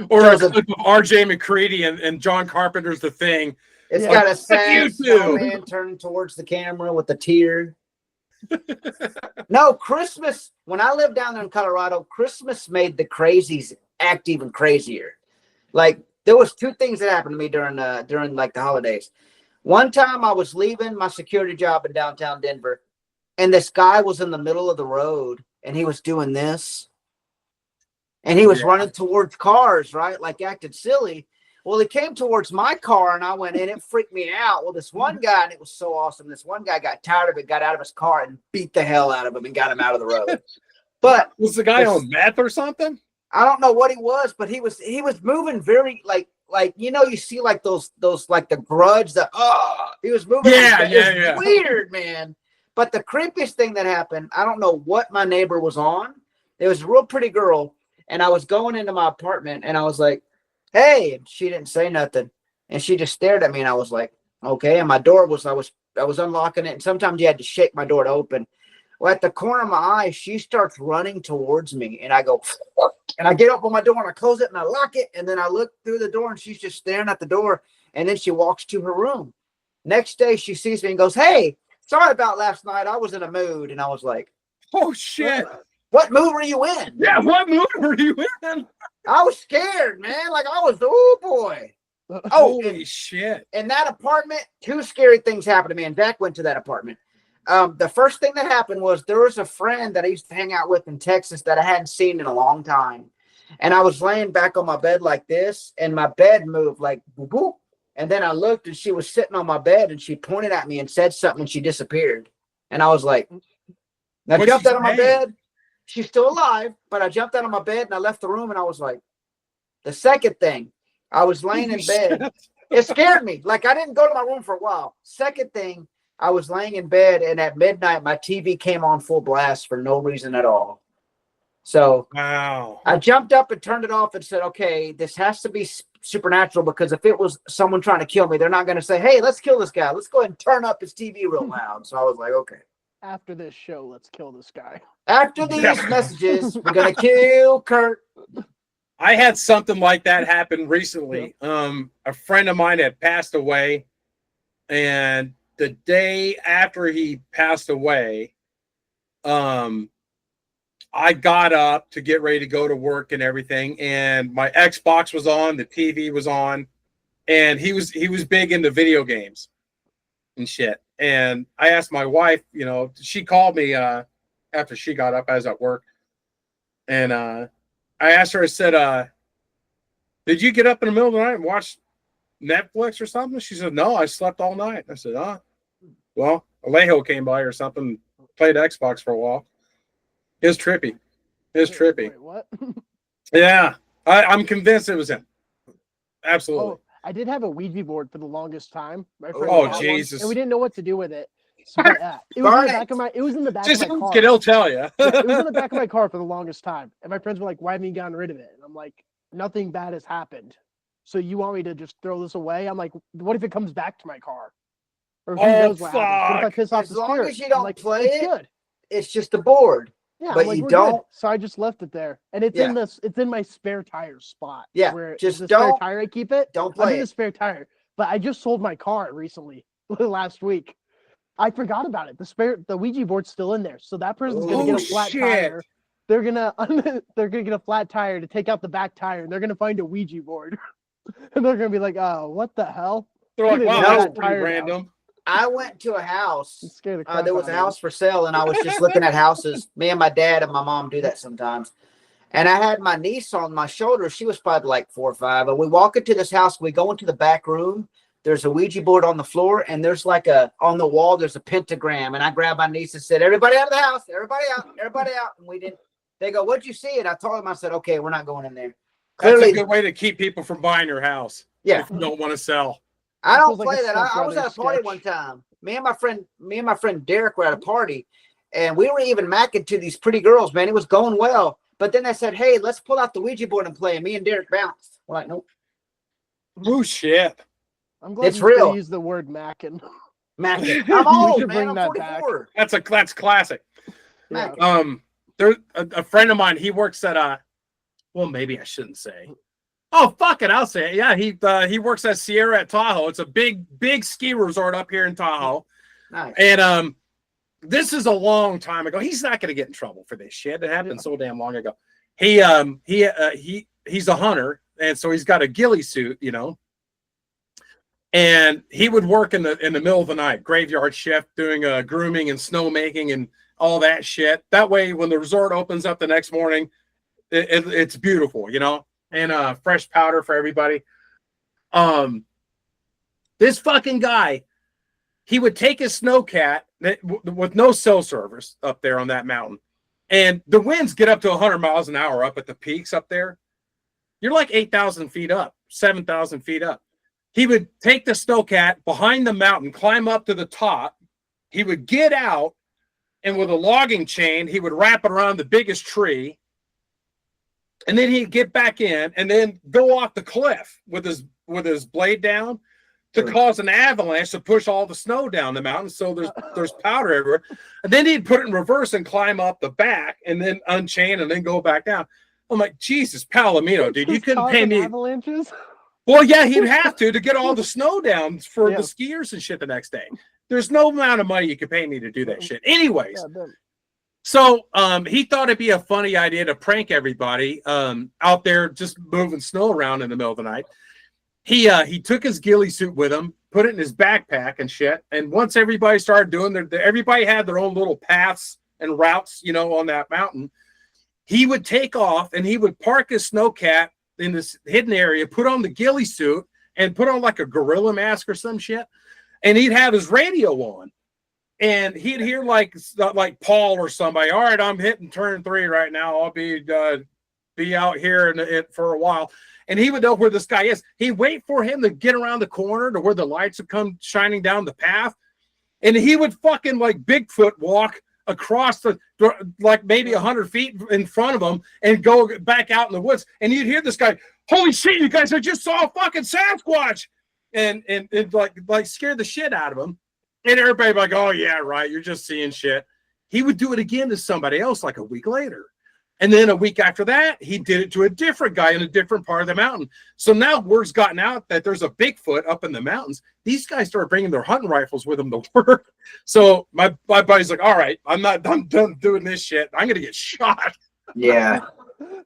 Or a clip of R.J. McCready and John Carpenter's The Thing. It's Yeah. got a Fuck you sad too. man turning towards the camera with a tear. No, Christmas, when I lived down there in Colorado, Christmas made the crazies act even crazier. Like, there was two things that happened to me during like the holidays. One time I was leaving my security job in downtown Denver, and this guy was in the middle of the road, and he was doing this. And he was running towards cars, right? Like acted silly. Well, he came towards my car, and I went in. It freaked me out. Well, this one guy, and it was so awesome. This one guy got tired of it, got out of his car, and beat the hell out of him and got him out of the road. But was the guy on meth or something? I don't know what he was, but he was moving very like you know, you see like those like the Grudge that he was moving. Yeah. Weird, man. But the creepiest thing that happened, I don't know what my neighbor was on. It was a real pretty girl, and I was going into my apartment, and I was like, "Hey," and she didn't say nothing, and she just stared at me, and I was like, "Okay." And my door was I was unlocking it, and sometimes you had to shake my door to open. Well, at the corner of my eye, she starts running towards me, and I go, and I get up on my door, and I close it, and I lock it, and then I look through the door, and she's just staring at the door, and then she walks to her room. Next day, she sees me and goes, "Hey, sorry about last night. I was in a mood." And I was like, "Oh shit! What mood were you in?" Yeah, what mood were you in? I was scared, man. Like I was, oh boy. Oh, holy shit! In that apartment, two scary things happened to me, and Zach went to that apartment. The first thing that happened was there was a friend that I used to hang out with in Texas that I hadn't seen in a long time. And I was laying back on my bed like this, and my bed moved like boop, boop. And then I looked, and she was sitting on my bed, and she pointed at me and said something, and she disappeared. And I was like, I jumped out of my bed. She's still alive, but I jumped out of my bed, and I left the room, and I was like, the second thing, I was laying in bed. It scared me. Like I didn't go to my room for a while. Second thing, I was laying in bed, and at midnight, my TV came on full blast for no reason at all. So wow. I jumped up and turned it off and said, okay, this has to be supernatural, because if it was someone trying to kill me, they're not going to say, hey, let's kill this guy. Let's go ahead and turn up his TV real loud. So I was like, okay. After this show, let's kill this guy. After these messages, we're going to kill Curt. I had something like that happen recently. A friend of mine had passed away, and the day after he passed away, I got up to get ready to go to work and everything, and my Xbox was on, the TV was on, and he was big into video games and shit. And I asked my wife, you know, she called me after she got up. I was at work, and I asked her, I said, did you get up in the middle of the night and watch Netflix or something? She said, no, I slept all night. I said, well, Alejo came by or something, played Xbox for a while. It was trippy. Wait, what? Yeah, I'm convinced it was him. Absolutely. Oh, I did have a Ouija board for the longest time. My friend Oh, got one, Jesus. and we didn't know what to do with it. So, but, it was in the back of my. It was in the back Just of my car. he'll tell you. It was in the back of my car for the longest time, and my friends were like, "Why haven't you gotten rid of it?" And I'm like, "Nothing bad has happened. So you want me to just throw this away?" I'm like, "What if it comes back to my car? Or who knows what happens? What if I piss off As the long spirit?" as you don't I'm like, play it's it, good. it's just a board. Yeah, but I'm like, you we're don't- good. So I just left it there, and it's Yeah. it's in my spare tire spot. Yeah, where just the spare don't- tire I keep it. Don't I'm play in the it. spare tire, but I just sold my car recently last week. I forgot about it. The Ouija board's still in there, so that person's gonna get a flat tire. They're gonna get a flat tire to take out the back tire, and they're gonna find a Ouija board, and they're gonna be like, "Oh, what the hell?" They're like, They wow, left that's that pretty tire down. I random. went to a house. Scare the crap There was out a of them. house for sale, and I was just looking at houses. Me and my dad and my mom do that sometimes. And I had my niece on my shoulder. She was probably like 4 or 5. And we walk into this house. We go into the back room. There's a Ouija board on the floor, and there's like on the wall, there's a pentagram. And I grabbed my niece and said, "Everybody out of the house, everybody out, everybody out." And we didn't. They go, "What'd you see?" And I told them, I said, "Okay, we're not going in there." That's Clearly, a good way to keep people from buying your house. Yeah. If you don't want to sell. I It don't feels like play a that. I Step was at a Brothers party sketch. one time. Me and my friend Derek were at a party, and we were even macking to these pretty girls, man. It was going well. But then they said, "Hey, let's pull out the Ouija board and play." And me and Derek bounced. We're like, "Nope." Oh shit. I'm glad It's you still real. use the word mackin'. Macking. I'm old, should man. bring I'm that back. 44. That's classic. Yeah. Macking. There's a friend of mine. He works at well, maybe I shouldn't say. Oh, fuck it, I'll say it. Yeah, he works at Sierra at Tahoe. It's a big ski resort up here in Tahoe. Nice. And this is a long time ago. He's not going to get in trouble for this shit. It happened so damn long ago. He's a hunter, and so he's got a ghillie suit, you know. And he would work in the middle of the night, graveyard shift, doing grooming and snowmaking and all that shit. That way, when the resort opens up the next morning, it's beautiful, you know, and fresh powder for everybody. This fucking guy, he would take his snowcat with no cell service up there on that mountain, and the winds get up to 100 miles an hour up at the peaks up there. You're like 8,000 feet up, 7,000 feet up. He would take the snowcat behind the mountain, climb up to the top. He would get out, and with a logging chain, he would wrap it around the biggest tree. And then he'd get back in and then go off the cliff with his blade down to cause an avalanche to push all the snow down the mountain. So there's powder everywhere. And then he'd put it in reverse and climb up the back and then unchain and then go back down. I'm like, Jesus, Palomino, dude, you couldn't pay me. Avalanches? Well, yeah, he'd have to get all the snow down for the skiers and shit the next day. There's no amount of money you could pay me to do that shit. Anyways, so he thought it'd be a funny idea to prank everybody out there just moving snow around in the middle of the night. He took his ghillie suit with him, put it in his backpack and shit. And once everybody started doing everybody had their own little paths and routes, you know, on that mountain. He would take off and he would park his snowcat in this hidden area, put on the ghillie suit and put on like a gorilla mask or some shit. And he'd have his radio on and he'd hear like Paul or somebody. All right, I'm hitting turn 3 right now. I'll be out here for a while. And he would know where this guy is. He'd wait for him to get around the corner to where the lights would come shining down the path. And he would fucking like Bigfoot walk across like maybe 100 feet in front of him and go back out in the woods. And you'd hear this guy, "Holy shit, you guys, I just saw a fucking Sasquatch." And like scared the shit out of him. And everybody like, "Oh yeah, right, you're just seeing shit." He would do it again to somebody else like a week later. And then a week after that, he did it to a different guy in a different part of the mountain. So now word's gotten out that there's a Bigfoot up in the mountains. These guys started bringing their hunting rifles with them to work. So my buddy's like, "All right, I'm done doing this shit. I'm going to get shot." Yeah.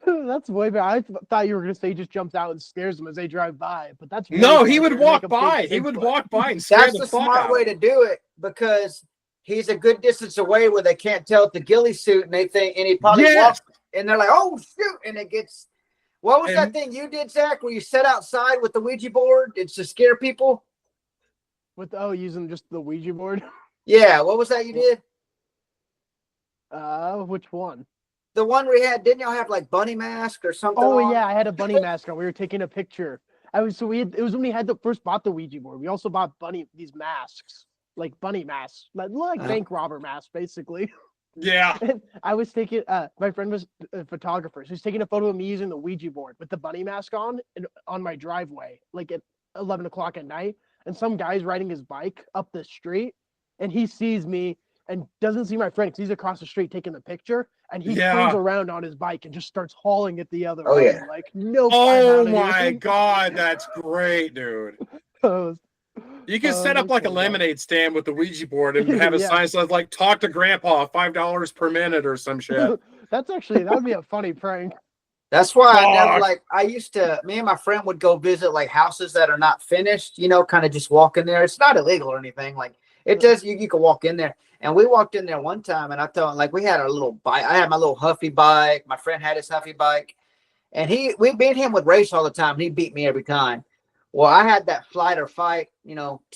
That's way better. I thought you were going to say he just jumps out and scares them as they drive by. But that's no, he would walk by. He would walk by and scare That's the the fuck smart out way of to them. do it because he's a good distance away where they can't tell it's the ghillie suit and they think, and he probably walks and they're like, "Oh shoot!" And it gets. What was that thing you did, Zach? Where you sat outside with the Ouija board? It's to scare people. Using just the Ouija board. Yeah. What was that you did? Which one? The one where you had, didn't y'all have like bunny mask or something? Oh on? yeah, I had a bunny mask on. We were taking a picture. It was when we had first bought the Ouija board. We also bought these masks. like bunny masks, like bank robber masks, basically. Yeah. And I was taking my friend was a photographer, so he's taking a photo of me using the Ouija board with the bunny mask on and on my driveway, like at 11 o'clock at night. And some guy's riding his bike up the street, and he sees me and doesn't see my friend because he's across the street taking the picture, and he turns around on his bike and just starts hauling it the other way. Yeah. Like no. Oh my god, that's great, dude. You can set up like a lemonade stand with the Ouija board and have a sign that says like "Talk to Grandpa, $5 per minute" or some shit. That would be a funny prank. That's why me and my friend would go visit like houses that are not finished, kind of just walk in there. It's not illegal or anything. Like it does, you can walk in there. And we walked in there one time and I thought like we had our little bike. I had my little Huffy bike. My friend had his Huffy bike. And we beat him with race all the time. He beat me every time. Well, I had that flight or fight,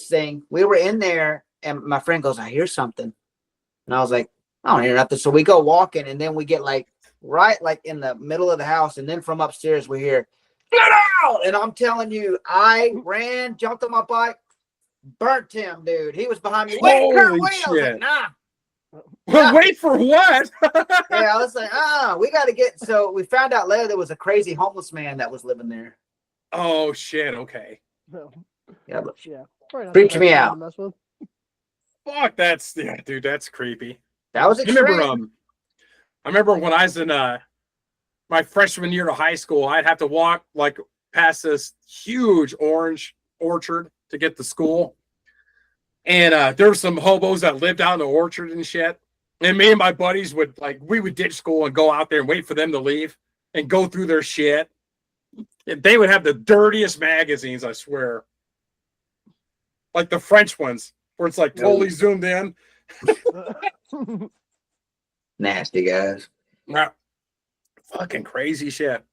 thing. We were in there and my friend goes, I hear something. And I was like, I don't hear nothing. So we go walking and then we get like right like in the middle of the house. And then from upstairs we hear, get out. And I'm telling you, I ran, jumped on my bike, burnt him, dude. He was behind me. Wait, Curt, wait. I was like, nah. Wait for what? Yeah, I was like, we got to get. So we found out later there was a crazy homeless man that was living there. Oh shit! Okay. Yeah, but Freaked me out. Fuck, dude, that's creepy. That was extreme. I remember when I was in my freshman year of high school, I'd have to walk like past this huge orange orchard to get to school, and there were some hobos that lived out in the orchard and shit. And me and my buddies would ditch school and go out there and wait for them to leave and go through their shit. They would have the dirtiest magazines, I swear. Like the French ones, where it's like totally zoomed in. Nasty guys. Fucking crazy shit.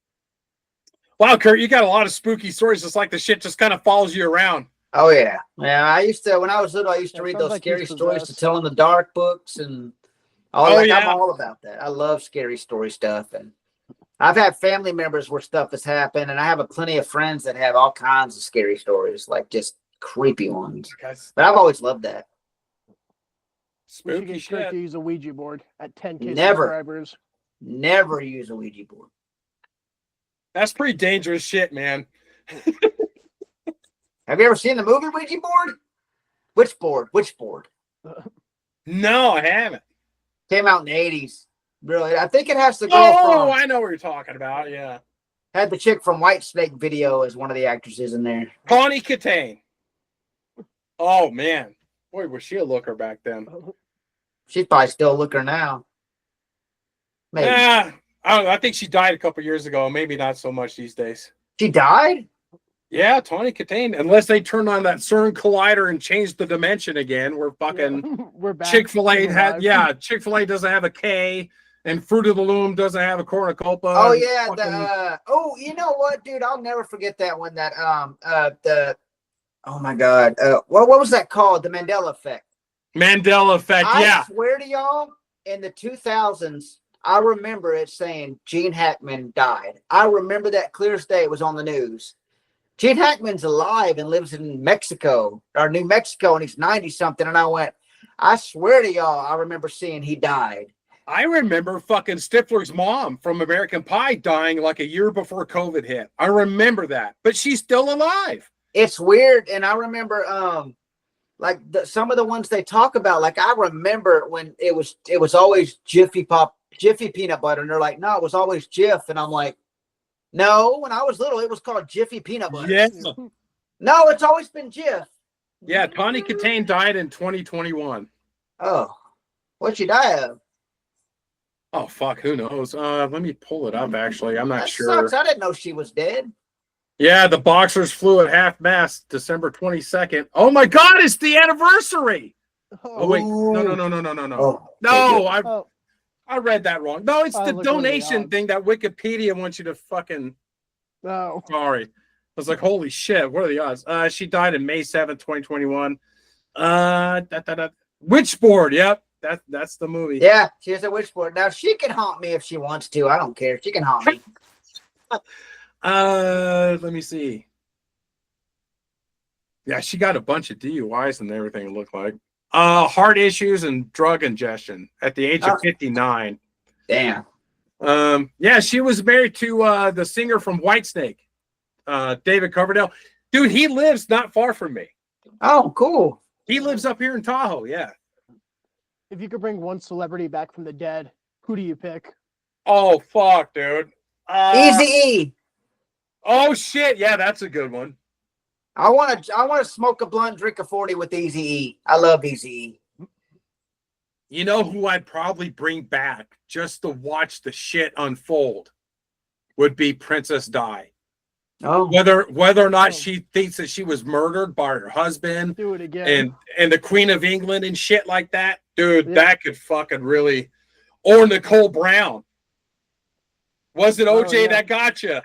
Wow, Curt, you got a lot of spooky stories. It's like the shit just kind of follows you around. Oh, yeah. Yeah, when I was little, I used to read those scary stories to tell in the dark books. And I'm all about that. I love scary story stuff. And I've had family members where stuff has happened, and I have plenty of friends that have all kinds of scary stories, like just creepy ones. But I've always loved that. Spooky shit. To use a Ouija board at 10K subscribers. Never use a Ouija board. That's pretty dangerous shit, man. Have you ever seen the movie Ouija board? Which board? No, I haven't. Came out in the 80s. Really, I think it has to go. Oh, I know what you're talking about. Yeah, had the chick from White Snake Video as one of the actresses in there. Tawny Katane. Oh man, boy, was she a looker back then? She's probably still a looker now. Maybe. I think she died a couple years ago. Maybe not so much these days. She died? Yeah, Tawny Katane. Unless they turned on that CERN collider and changed the dimension again, we're back. Chick-fil-A Chick-fil-A doesn't have a K. And Fruit of the Loom doesn't have a cornucopia. Oh yeah, you know what, dude? I'll never forget that one. Oh my God, what was that called? The Mandela Effect. Mandela Effect. Yeah. I swear to y'all, in the 2000s, I remember it saying Gene Hackman died. I remember that clear as day. It was on the news. Gene Hackman's alive and lives in Mexico or New Mexico, and he's 90 something. And I swear to y'all, I remember seeing he died. I remember fucking Stifler's mom from American Pie dying like a year before COVID hit. I remember that, but she's still alive. It's weird. And I remember, some of the ones they talk about, like I remember when it was always Jiffy peanut butter. And they're like, no, it was always Jif. And I'm like, no, when I was little, it was called Jiffy peanut butter. Yeah. No, it's always been Jif. Yeah. Tawny Katane died in 2021. Oh, what'd she die of? Oh, fuck. Who knows? Let me pull it up, actually. I'm not sure. Sucks. I didn't know she was dead. Yeah, the Boxers flew at half-mast December 22nd. Oh, my God. It's the anniversary. Oh, wait. No. No, I read that wrong. No, it's the donation thing that Wikipedia wants you to fucking... No. Sorry. I was like, holy shit. What are the odds? She died in May 7th, 2021. Witchboard. Yep. That's the movie. Yeah, she has a witchboard. Now she can haunt me if she wants to. I don't care. She can haunt me. Let me see. Yeah, she got a bunch of DUIs and everything. It looked like. Heart issues and drug ingestion at the age of Oh. 59. Damn. Yeah, she was married to the singer from Whitesnake, David Coverdale. Dude, he lives not far from me. Oh, cool. He lives up here in Tahoe. Yeah. If you could bring one celebrity back from the dead, who do you pick? Oh fuck, dude. Easy. Oh shit. Yeah, that's a good one. I want to smoke a blunt, drink a 40 with Easy E. I love Easy E. You know who I'd probably bring back just to watch the shit unfold would be Princess Di. Oh, Whether or not she thinks that she was murdered by her husband Do it again. and the Queen of England and shit like that, dude, Yeah. that could fucking really. Or Nicole Brown. Was it OJ yeah. that got you?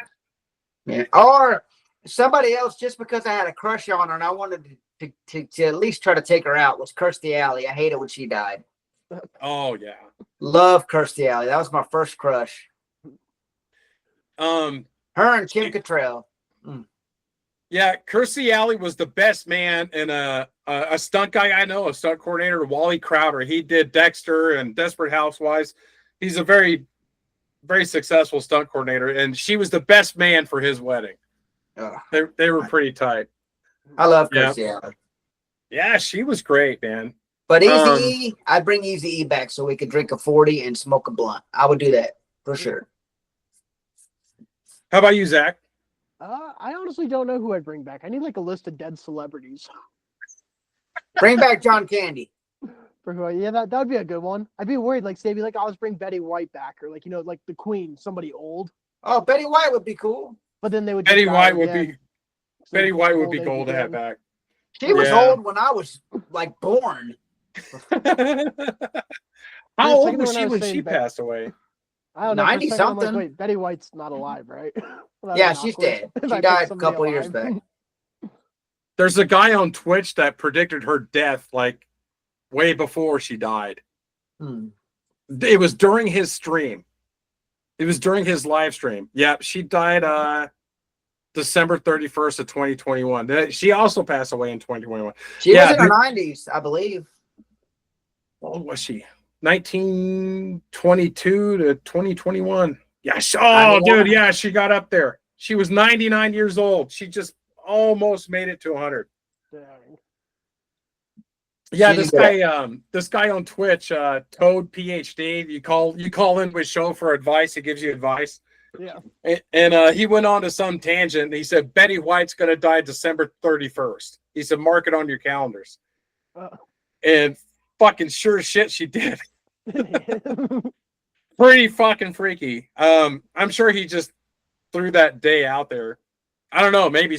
yeah. Or somebody else, just because I had a crush on her and I wanted to at least try to take her out, was Kirstie Alley. I hate it when she died. Oh yeah. Love Kirstie Alley. That was my first crush. Um. Her and Kim Cattrall. Yeah, Kirstie Alley was the best man and a stunt guy I know, a stunt coordinator, Wally Crowder. He did Dexter and Desperate Housewives. He's a very, very successful stunt coordinator, and she was the best man for his wedding. Ugh. They were pretty tight. I love Yeah. Kirstie Alley. Yeah, she was great, man. But Easy E, I'd bring Easy E back so we could drink a 40 and smoke a blunt. I would do that for sure. How about you, Zach? I honestly don't know who I'd bring back. I need like a list of dead celebrities Bring back John Candy. for who. Yeah, that would be a good one. I'd be worried, like, say, like, I'll just bring Betty White back, or like, like the Queen, somebody old. Oh, Betty White would be cool. But then they would. Betty just die White would again. be So Betty White would old be age gold to have again. back. She was Yeah. old when I was like born. How a old second was when I she was when saying she Bet- passed away? I don't know. for a 90 second, I'm like, something. wait, Betty White's not alive, right? Well, Yeah, that'd be she's awkward dead. if She I picked died a somebody couple years alive. back. There's a guy on Twitch that predicted her death like way before she died. It was during his stream. It was during his live stream. Yeah, she died December 31st of 2021. She also passed away in 2021. She Yeah, was in her dude. 90s, I believe. How old was she? 1922 to 2021. Yeah. Oh, 91. dude. Yeah, she got up there. She was 99 years old. She just almost made it to 100. Dang. Yeah, She's this guy on Twitch, Toad PhD. You call in with show for advice. He gives you advice. Yeah. And he went on to some tangent. And he said Betty White's gonna die December 31st. He said mark it on your calendars. And fucking sure as shit she did. Pretty fucking freaky. I'm sure he just threw that day out there. I don't know. Maybe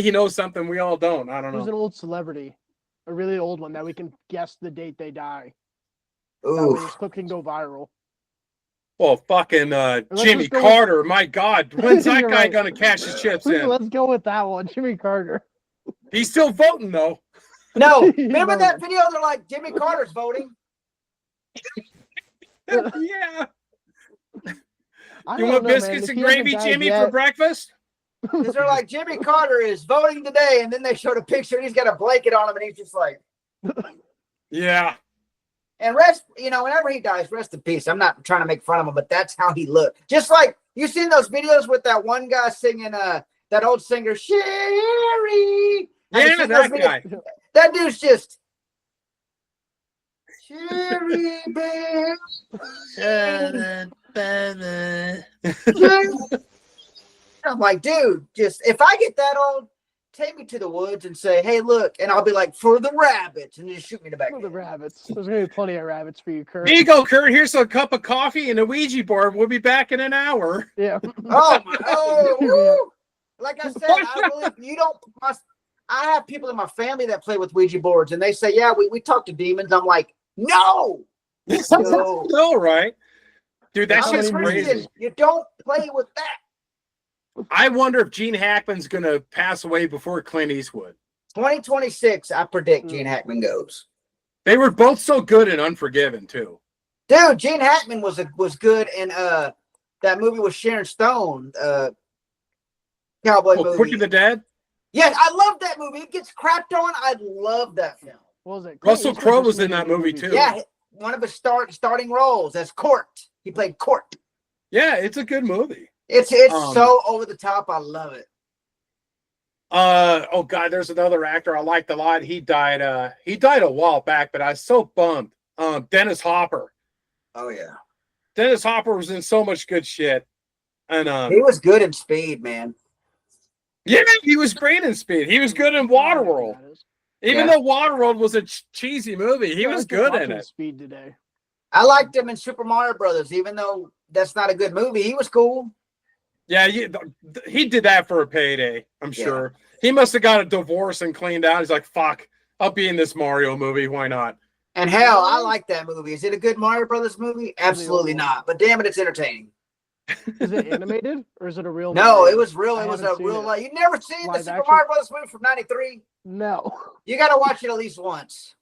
he knows something we all don't. I don't Who's know. an old celebrity? A really old one that we can guess the date they die. That way Ooh. this clip can go viral. Well, fucking Let's Jimmy just go Carter. My God, when's that You're guy right. gonna cash his chips in? Let's go with that one. Jimmy Carter. He's still voting though. No, remember that video? They're like, Jimmy Carter's voting. Yeah. I You don't want know, man. biscuits If and he gravy, hasn't died Jimmy, yet- for breakfast? Because they're like, Jimmy Carter is voting today. And then they showed a picture and he's got a blanket on him and he's just like, Yeah. and whenever he dies, rest in peace. I'm not trying to make fun of him, but that's how he looked. Just like you seen those videos with that one guy singing that old singer, Sherry. Have you Yeah, seen that those guy. videos? That dude's just Sherry Bear. I'm like, dude, just if I get that old, take me to the woods and say, hey, look, and I'll be like, for the rabbits, and just shoot me in the back. For the rabbits. There's gonna be plenty of rabbits for you, Kurt. Here you go, Kurt. Here's a cup of coffee and a Ouija board. We'll be back in an hour. Yeah. Woo! Like I said, I believe you don't. I have people in my family that play with Ouija boards, and they say, yeah, we talk to demons. I'm like, no. No. No, right? Dude, that I'm shit's a crazy. Christian. You don't play with that. I wonder if Gene Hackman's gonna pass away before Clint Eastwood. 2026, I predict Gene Hackman goes. They were both so good in Unforgiven too. Dude, Gene Hackman was good in that movie with Sharon Stone, cowboy movie. Quick of the Dead. Yes, I love that movie. It gets crapped on. I love that film. What was it? Clint Russell Eastwood Crowe just was made in a that new movie too. Yeah, one of his starting roles as Curt. He played Curt. Yeah, it's a good movie. It's so over the top. I love it. Oh god, there's another actor I liked a lot. He died a while back, but I was so bummed. Dennis Hopper. Oh yeah. Dennis Hopper was in so much good shit. And He was good in Speed, man. yeah, he was great in Speed. He was good in Waterworld. Even though Waterworld was a cheesy movie, he was good in it. Speed today. I liked him in Super Mario Brothers, even though that's not a good movie. He was cool. Yeah, he did that for a payday, I'm sure. He must have got a divorce and cleaned out. He's like, fuck, I'll be in this Mario movie. Why not? And hell, I like that movie. Is it a good Mario Brothers movie? Absolutely not. But damn it, it's entertaining. Is it animated or is it a real No, movie? it was real. It was a real life. You never seen the Live Super action? Mario Brothers movie from '93? No. You got to watch it at least once.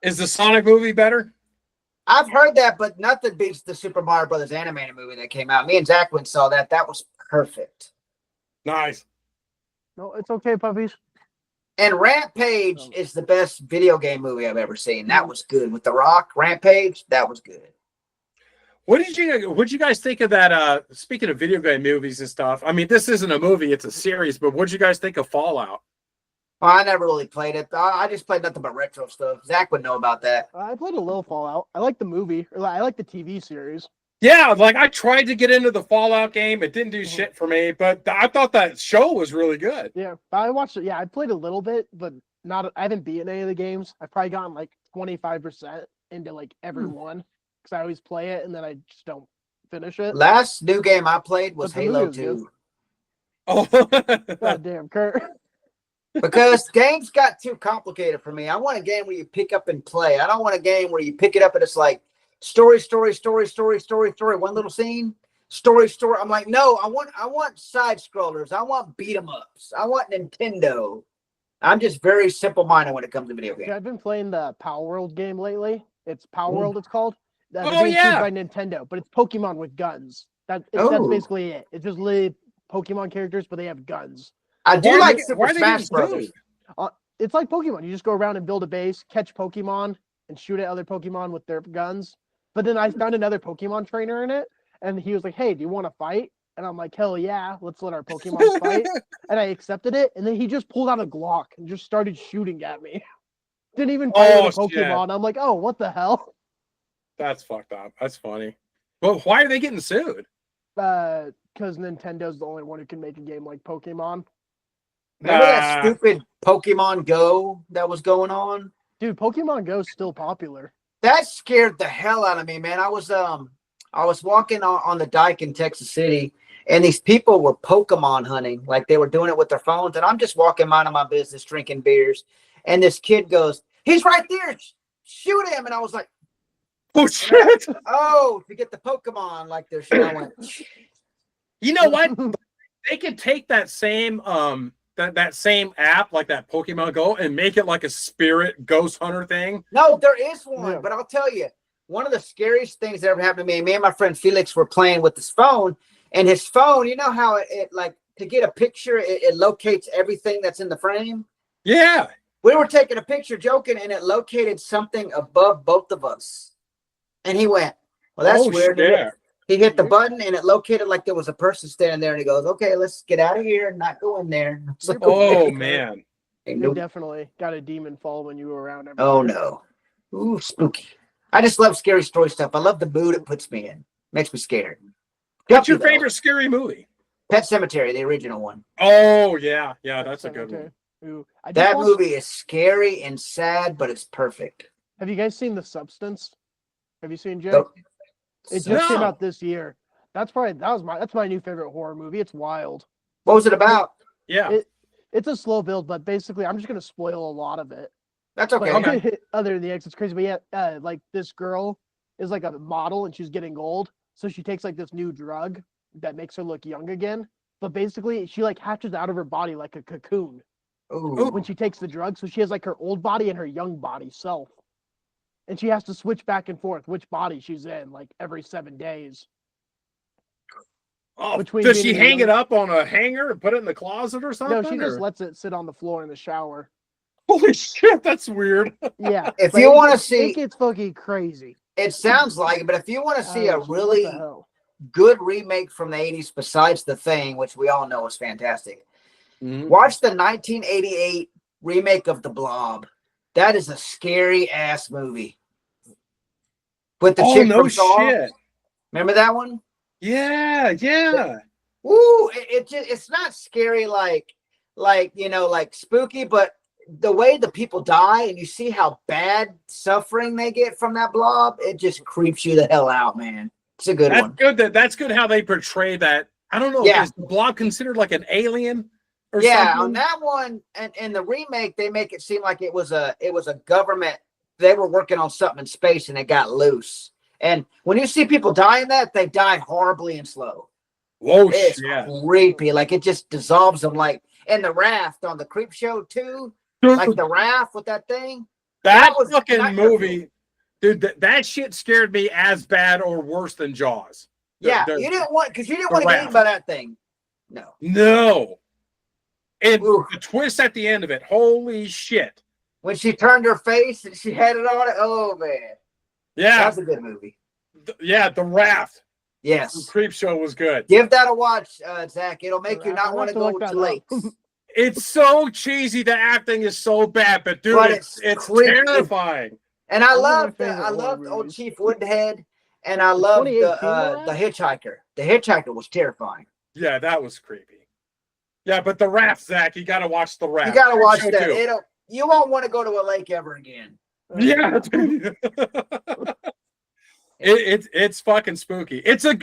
Is the Sonic movie better? I've heard that, but nothing beats the Super Mario Brothers animated movie that came out. Me and Zach went and saw that. That was perfect. Nice. No, it's okay, puppies. And Rampage is the best video game movie I've ever seen. That was good. With The Rock, Rampage, that was good. What did you guys think of that? Speaking of video game movies and stuff, I mean, this isn't a movie, it's a series, but what did you guys think of Fallout? Well, I never really played it. I just played nothing but retro stuff. Zach would know about that. I played a little Fallout. I like the movie. I like the TV series. Yeah, like I tried to get into the Fallout game. It didn't do shit for me, but I thought that show was really good. Yeah, I watched it. Yeah, I played a little bit, but not. I haven't beaten any of the games. I've probably gotten like 25% into like every one because I always play it and then I just don't finish it. Last new game I played was Halo 2. Oh, God damn, Curt. Because games got too complicated for me. I want a game where you pick up and play. I don't want a game where you pick it up and it's like story, one little scene, story. I'm like, no, I want side scrollers. I want beat 'em ups. I want Nintendo. I'm just very simple minded when it comes to video games. Yeah, I've been playing the Power World game lately. It's Power World. It's called. The Oh, game's yeah. by Nintendo, but it's Pokemon with guns. That's basically it. It's just literally Pokemon characters, but they have guns. I do Why like they- Super why they Smash getting Brothers. sued? It's like Pokemon. You just go around and build a base, catch Pokemon, and shoot at other Pokemon with their guns. But then I found another Pokemon trainer in it, and he was like, "Hey, do you want to fight?" And I'm like, "Hell yeah, let's let our Pokemon fight." And I accepted it, and then he just pulled out a Glock and just started shooting at me. Didn't even fight with a shit. Pokemon. I'm like, "Oh, what the hell?" That's fucked up. That's funny. But why are they getting sued? Because Nintendo's the only one who can make a game like Pokemon. Remember that stupid Pokemon Go that was going on? Dude, Pokemon Go's still popular. That scared the hell out of me, man. I was walking on the dike in Texas City, and these people were Pokemon hunting, like they were doing it with their phones. And I'm just walking minding my business, drinking beers, and this kid goes, "He's right there, shoot him!" And I was like, Oh shit! "Oh, to get the Pokemon like they're showing." You know what? They could take that same that same app, like that Pokemon Go, and make it like a spirit ghost hunter thing. No, there is one, Yeah. but I'll tell you, one of the scariest things that ever happened to me. Me and my friend Felix were playing with his phone, and his phone, you know how it like to get a picture, it locates everything that's in the frame. Yeah. We were taking a picture, joking, and it located something above both of us. And he went, "Well, that's weird." Shit. He hit the button, and it located like there was a person standing there. And he goes, "Okay, let's get out of here and not go in there." I was like, Oh "Okay." man. Hey, You nope. definitely got a demon following you around. Oh no. Ooh, spooky. I just love scary story stuff. I love the mood it puts me in. Makes me scared. What's your Guppy, though. favorite scary movie? Pet Cemetery, the original one. Oh yeah, that's a good one. Ooh, I just That watched- movie is scary and sad, but it's perfect. Have you guys seen The Substance? Have you seen Jay? So- It just No. came out this year. That's my new favorite horror movie. It's wild. What was it about? Yeah. It's a slow build, but basically, I'm just gonna spoil a lot of it. That's okay. Okay. Other than the X, it's crazy. But yeah, like this girl is like a model and she's getting old, so she takes like this new drug that makes her look young again. But basically, she like hatches out of her body like a cocoon Ooh. when she takes the drug. So she has like her old body and her young body self, and she has to switch back and forth which body she's in like every 7 days. Oh, Between does she being hang young- it up on a hanger and put it in the closet or something? No, she just or- lets it sit on the floor in the shower. Holy shit, that's weird. Yeah. If but you it- want to it see, gets fucking crazy. it sounds like it, but if you want to see I a was like, really what the hell? good remake from the 80s besides The Thing, which we all know is fantastic, Mhm. watch the 1988 remake of The Blob. That is a scary ass movie. With the Oh, chick no from Saw. shit. Remember that one? Yeah, yeah. Ooh, it's not scary like like spooky, but the way the people die and you see how bad suffering they get from that blob, it just creeps you the hell out, man. It's a good That's one. good. That's good how they portray that. I don't know. Yeah. Is the Blob considered like an alien or Yeah, something? on that one, and in the remake, they make it seem like it was a government. They were working on something in space and it got loose. And when you see people die in that, they die horribly and slow. Whoa, It's yeah. creepy. Like it just dissolves them. Like in the raft on the Creep Show too. Like the raft with that thing. That was fucking nightmare movie, dude. That shit scared me as bad or worse than Jaws. Yeah, The- you didn't want because you didn't the want to get raft. eaten by that thing. No. No. And Oof. the twist at the end of it, holy shit. When she turned her face and she had it on it, oh man, Yeah, that's a good movie. yeah. The raft. The Yes, Creep Show was good. give that a watch, Zach. It'll make you I'll not have want to to go look that to up. lakes. It's so cheesy. The acting is so bad, but dude, But it's creepy. terrifying. And I Those are my loved favorite I loved horror old movies. Chief Woodhead, and I loved 2018 the Hitchhiker. The Hitchhiker was terrifying. Yeah, that was creepy. Yeah, but the raft, Zach, you got to watch the raft. You got to Creep watch Show that. too. You won't want to go to a lake ever again. Yeah, it's fucking spooky. It's a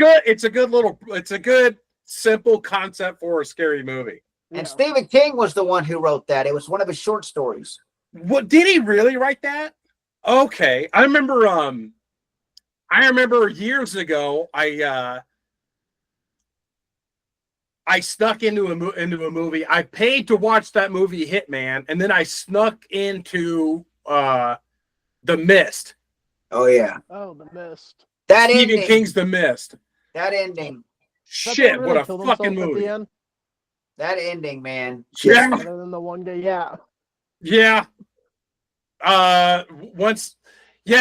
good simple concept for a scary movie. And Yeah. Stephen King was the one who wrote that. It was one of his short stories. What did he really write that? Okay, I remember years ago I snuck into a movie. I paid to watch that movie Hitman, and then I snuck into The Mist. Oh yeah, Oh, The Mist. that Stephen ending. King's The Mist. That ending. Is that the Shit, one what where a they killed fucking themselves at the movie. end? That ending, man. Yeah. Better than the one guy. Yeah. Yeah.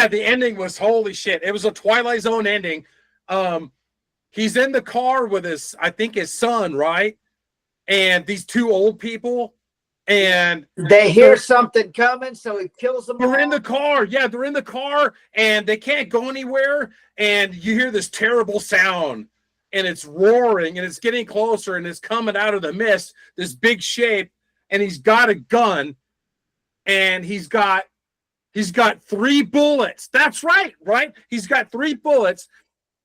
The ending was holy shit. It was a Twilight Zone ending. He's in the car with his son, right? And these two old people, and They hear something coming, so he kills them. they're in all. the car. Yeah, they're in the car, and they can't go anywhere. And you hear this terrible sound, and it's roaring, and it's getting closer, and it's coming out of the mist, this big shape, and he's got a gun, and he's got 3 bullets. That's right? He's got 3 bullets.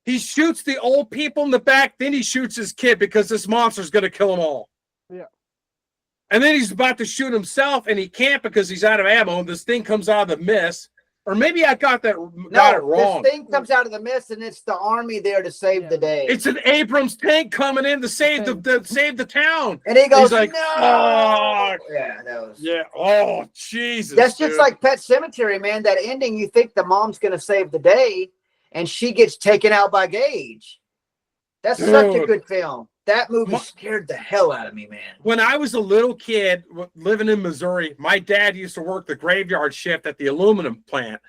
He shoots the old people in the back, then he shoots his kid because this monster's going to kill them all. Yeah. And then he's about to shoot himself, and he can't because he's out of ammo, and this thing comes out of the mist. Or maybe I got it wrong. This thing comes out of the mist, and it's the army there to save the day. It's an Abrams tank coming in to save the town. And he goes, He's like, no. fuck. Yeah, that was. Yeah. Oh, Jesus. That's just dude. like Pet Sematary, man. That ending, you think the mom's going to save the day, and she gets taken out by Gage. That's such a good film. That movie scared the hell out of me, man. When I was a little kid living in Missouri, my dad used to work the graveyard shift at the aluminum plant.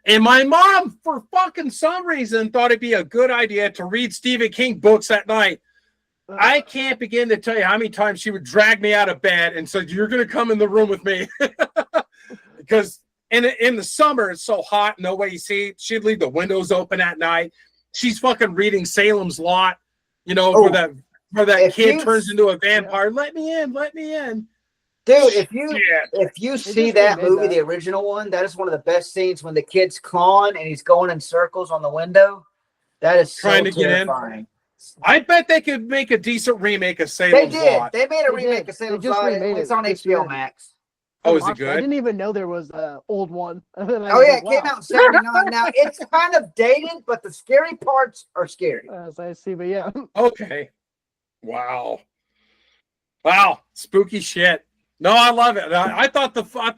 And my mom, for fucking some reason, thought it'd be a good idea to read Stephen King books at night. I can't begin to tell you how many times she would drag me out of bed and said, "You're going to come in the room with me." Because in the summer, it's so hot, no way you see. She'd leave the windows open at night. She's fucking reading Salem's Lot, where that kid turns into a vampire. Let me in. Dude, if you They see just that remade movie, that. the original one, that is one of the best scenes when the kid's clawing and he's going in circles on the window. That is so Trying to get in. terrifying. I bet they could make a decent remake of They Salem's did. Lot. They made a They remake did. of Salem's They just Lot. remade It's it on this HBO year. Max. Oh, is it I good? didn't even know there was an old one. And then I Oh was yeah, like, it came wow. out in '79. Now it's kind of dated, but the scary parts are scary. As I see, but yeah. Okay. Wow. Spooky shit. No, I love it. I thought the first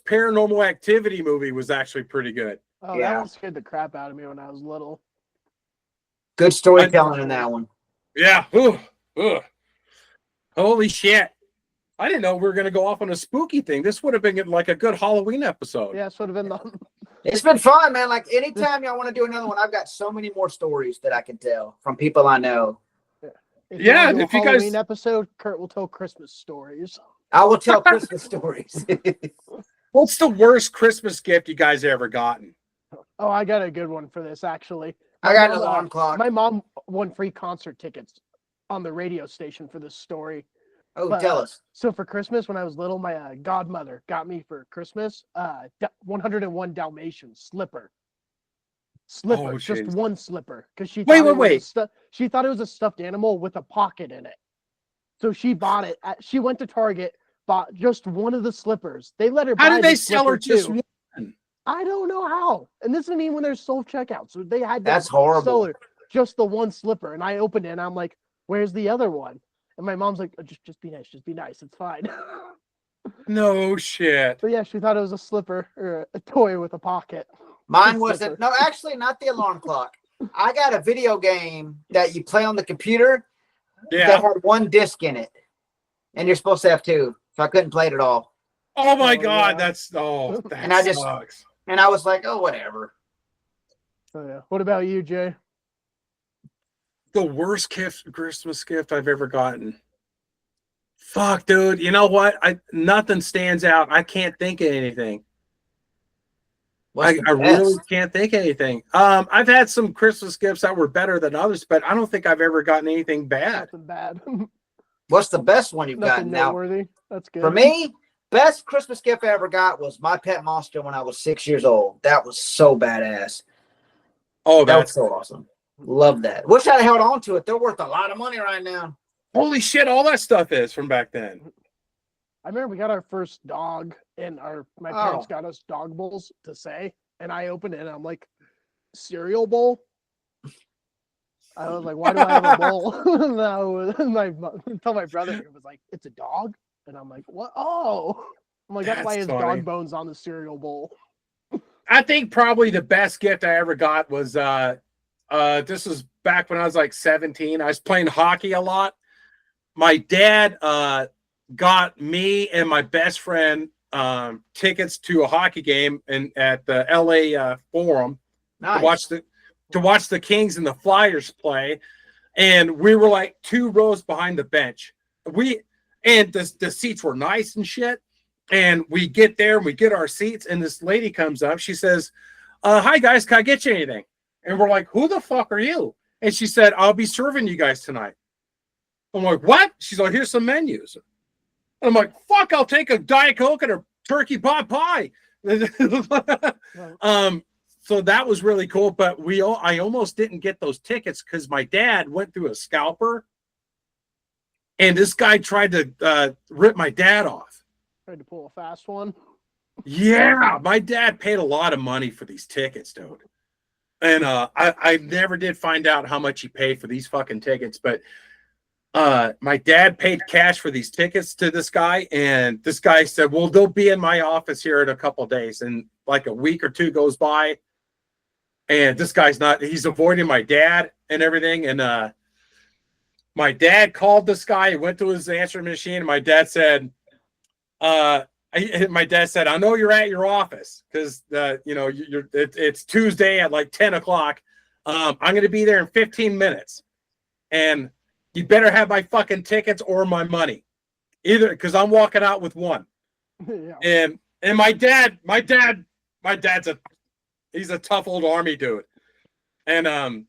Paranormal Activity movie was actually pretty good. Oh, Yeah. that one scared the crap out of me when I was little. Good storytelling in that one. Yeah. Ooh. Holy shit. I didn't know we were going to go off on a spooky thing. This would have been like a good Halloween episode. Yeah, it would have been the. It's been fun, man. Like anytime y'all want to do another one, I've got so many more stories that I can tell from people I know. If Yeah, you if you Halloween guys episode, Curt will tell Christmas stories. I will tell Christmas stories. What's the worst Christmas gift you guys ever gotten? Oh, I got a good one for this actually. I got an My mom, alarm clock. My mom won free concert tickets on the radio station for this story. Oh, But, tell us. So for Christmas, when I was little, my godmother got me for Christmas 101 Dalmatians slipper. Oh, Just jeez. one slipper, because she Wait, thought it was wait. she thought it was a stuffed animal with a pocket in it. So she bought it. She went to Target, bought just one of the slippers. They let her buy How did the they sell her slipper, just too. one? I don't know how. And this isn't even when there's self-checkout. So they had to That's horrible. sell her just the one slipper. And I opened it and I'm like, where's the other one? And my mom's like, just be nice. Just be nice. It's fine. No shit. But yeah, she thought it was a slipper or a toy with a pocket. Mine Slipper. wasn't. No, actually, not the alarm clock. I got a video game that you play on the computer that Yeah. had one disc in it, and you're supposed to have two. So I couldn't play it at all. Oh my Oh, God, yeah. that And I just- sucks. And I was like, oh, whatever. So yeah. What about you, Jay? The worst Christmas gift I've ever gotten. Fuck, dude. You know what? Nothing stands out. I can't think of anything. What's I the really best? can't think of anything. I've had some Christmas gifts that were better than others, but I don't think I've ever gotten anything bad. Nothing bad. What's the best one you've Nothing gotten? Now, noteworthy. That's good. for me, best Christmas gift I ever got was my pet monster when I was 6 years old. That was so badass. Oh, That was that's so awesome. Love that. Wish I'd held on to it. They're worth a lot of money right now. holy shit! All that stuff is from back then. I remember we got our first dog and my parents Oh. got us dog bowls to say, and I opened it and I'm like, cereal bowl? I was like, why do I have a bowl? Tell my brother, it was like, it's a dog? And I'm like, what? Oh. I'm like, that's why That's his funny. dog bones on the cereal bowl. I think probably the best gift I ever got was this was back when I was like 17. I was playing hockey a lot. My dad got me and my best friend tickets to a hockey game at the LA Forum Nice. to watch the Kings and the Flyers play, and we were like 2 rows behind the bench. The seats were nice and shit. And we get there and we get our seats, and this lady comes up. She says, hi guys, can I get you anything? And we're like, who the fuck are you? And she said, I'll be serving you guys tonight. I'm like, what? She's like, here's some menus. And I'm like, fuck, I'll take a Diet Coke and a turkey pot pie. So that was really cool, but I almost didn't get those tickets because my dad went through a scalper, and this guy tried to rip my dad off. Tried to pull a fast one. Yeah, my dad paid a lot of money for these tickets, dude. And I never did find out how much he paid for these fucking tickets, but my dad paid cash for these tickets to this guy, and this guy said, well, they'll be in my office here in a couple of days. And like a week or two goes by, and this guy's he's avoiding my dad and everything. And my dad called this guy, he went to his answering machine, and my dad said, my dad said, I know you're at your office because it's Tuesday at like 10 o'clock. I'm going to be there in 15 minutes, and you better have my fucking tickets or my money, either, because I'm walking out with one. Yeah. And he's a tough old army dude, and I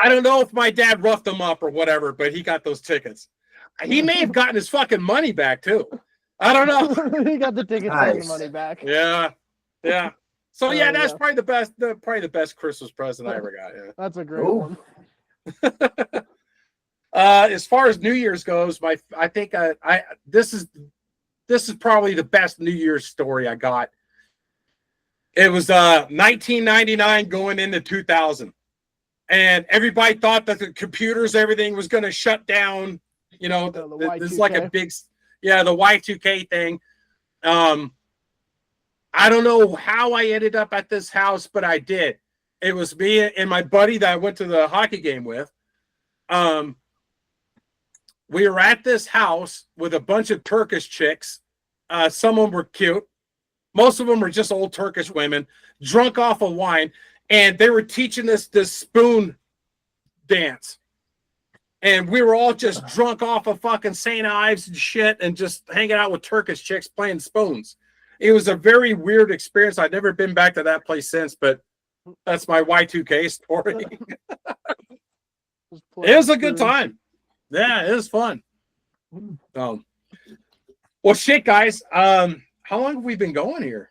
don't know if my dad roughed him up or whatever, but he got those tickets. He may have gotten his fucking money back too. I don't know. He got the tickets and the money back. Yeah. So yeah, that's yeah. probably the best Christmas present I ever got. Yeah. That's a great Ooh. one. As far as New Year's goes, I think this is probably the best New Year's story I got. It was 1999 going into 2000, and everybody thought that the computers, everything was going to shut down. You know, The this is like a Y2K. big, the Y2K thing. I don't know how I ended up at this house, but I did. It was me and my buddy that I went to the hockey game with. We were at this house with a bunch of Turkish chicks. Some of them were cute. Most of them were just old Turkish women, drunk off of wine, and they were teaching us this spoon dance. And we were all just drunk off of fucking St. Ives and shit and just hanging out with Turkish chicks playing spoons. It was a very weird experience. I've never been back to that place since, but that's my Y2K story. It was a good time. Yeah, it was fun. Well, shit, guys. How long have we been going here?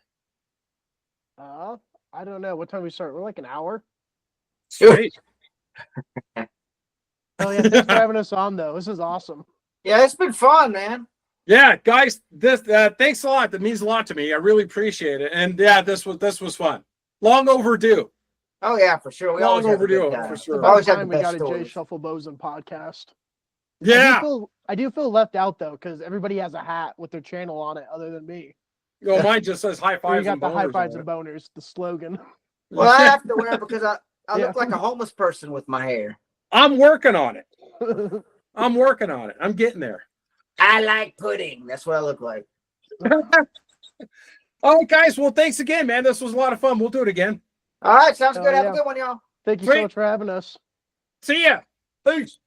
I don't know. What time we start? We're like an hour. Sweet. Oh yeah, thanks for having us on though. This is awesome. Yeah, it's been fun, man. Yeah, guys, this thanks a lot. That means a lot to me. I really appreciate it. And yeah, this was fun. Long overdue. Oh yeah, for sure. We Long always have a good overdue, time. for It's sure. about Always have time the we best got a Jay stories. Shuffleboson podcast. Yeah. I do feel left out though, because everybody has a hat with their channel on it other than me. Well, mine just says high You fives. got And the high boners fives on and boners, the slogan. Well, I have to wear it because I Yeah. look like a homeless person with my hair. I'm working on it. I'm working on it. I'm getting there. I like pudding. That's what I look like. All right, guys. Well, thanks again, man. This was a lot of fun. We'll do it again. All right, sounds Oh, good. Have yeah. a good one, y'all. Thank you Sweet. so much for having us. See ya. Peace.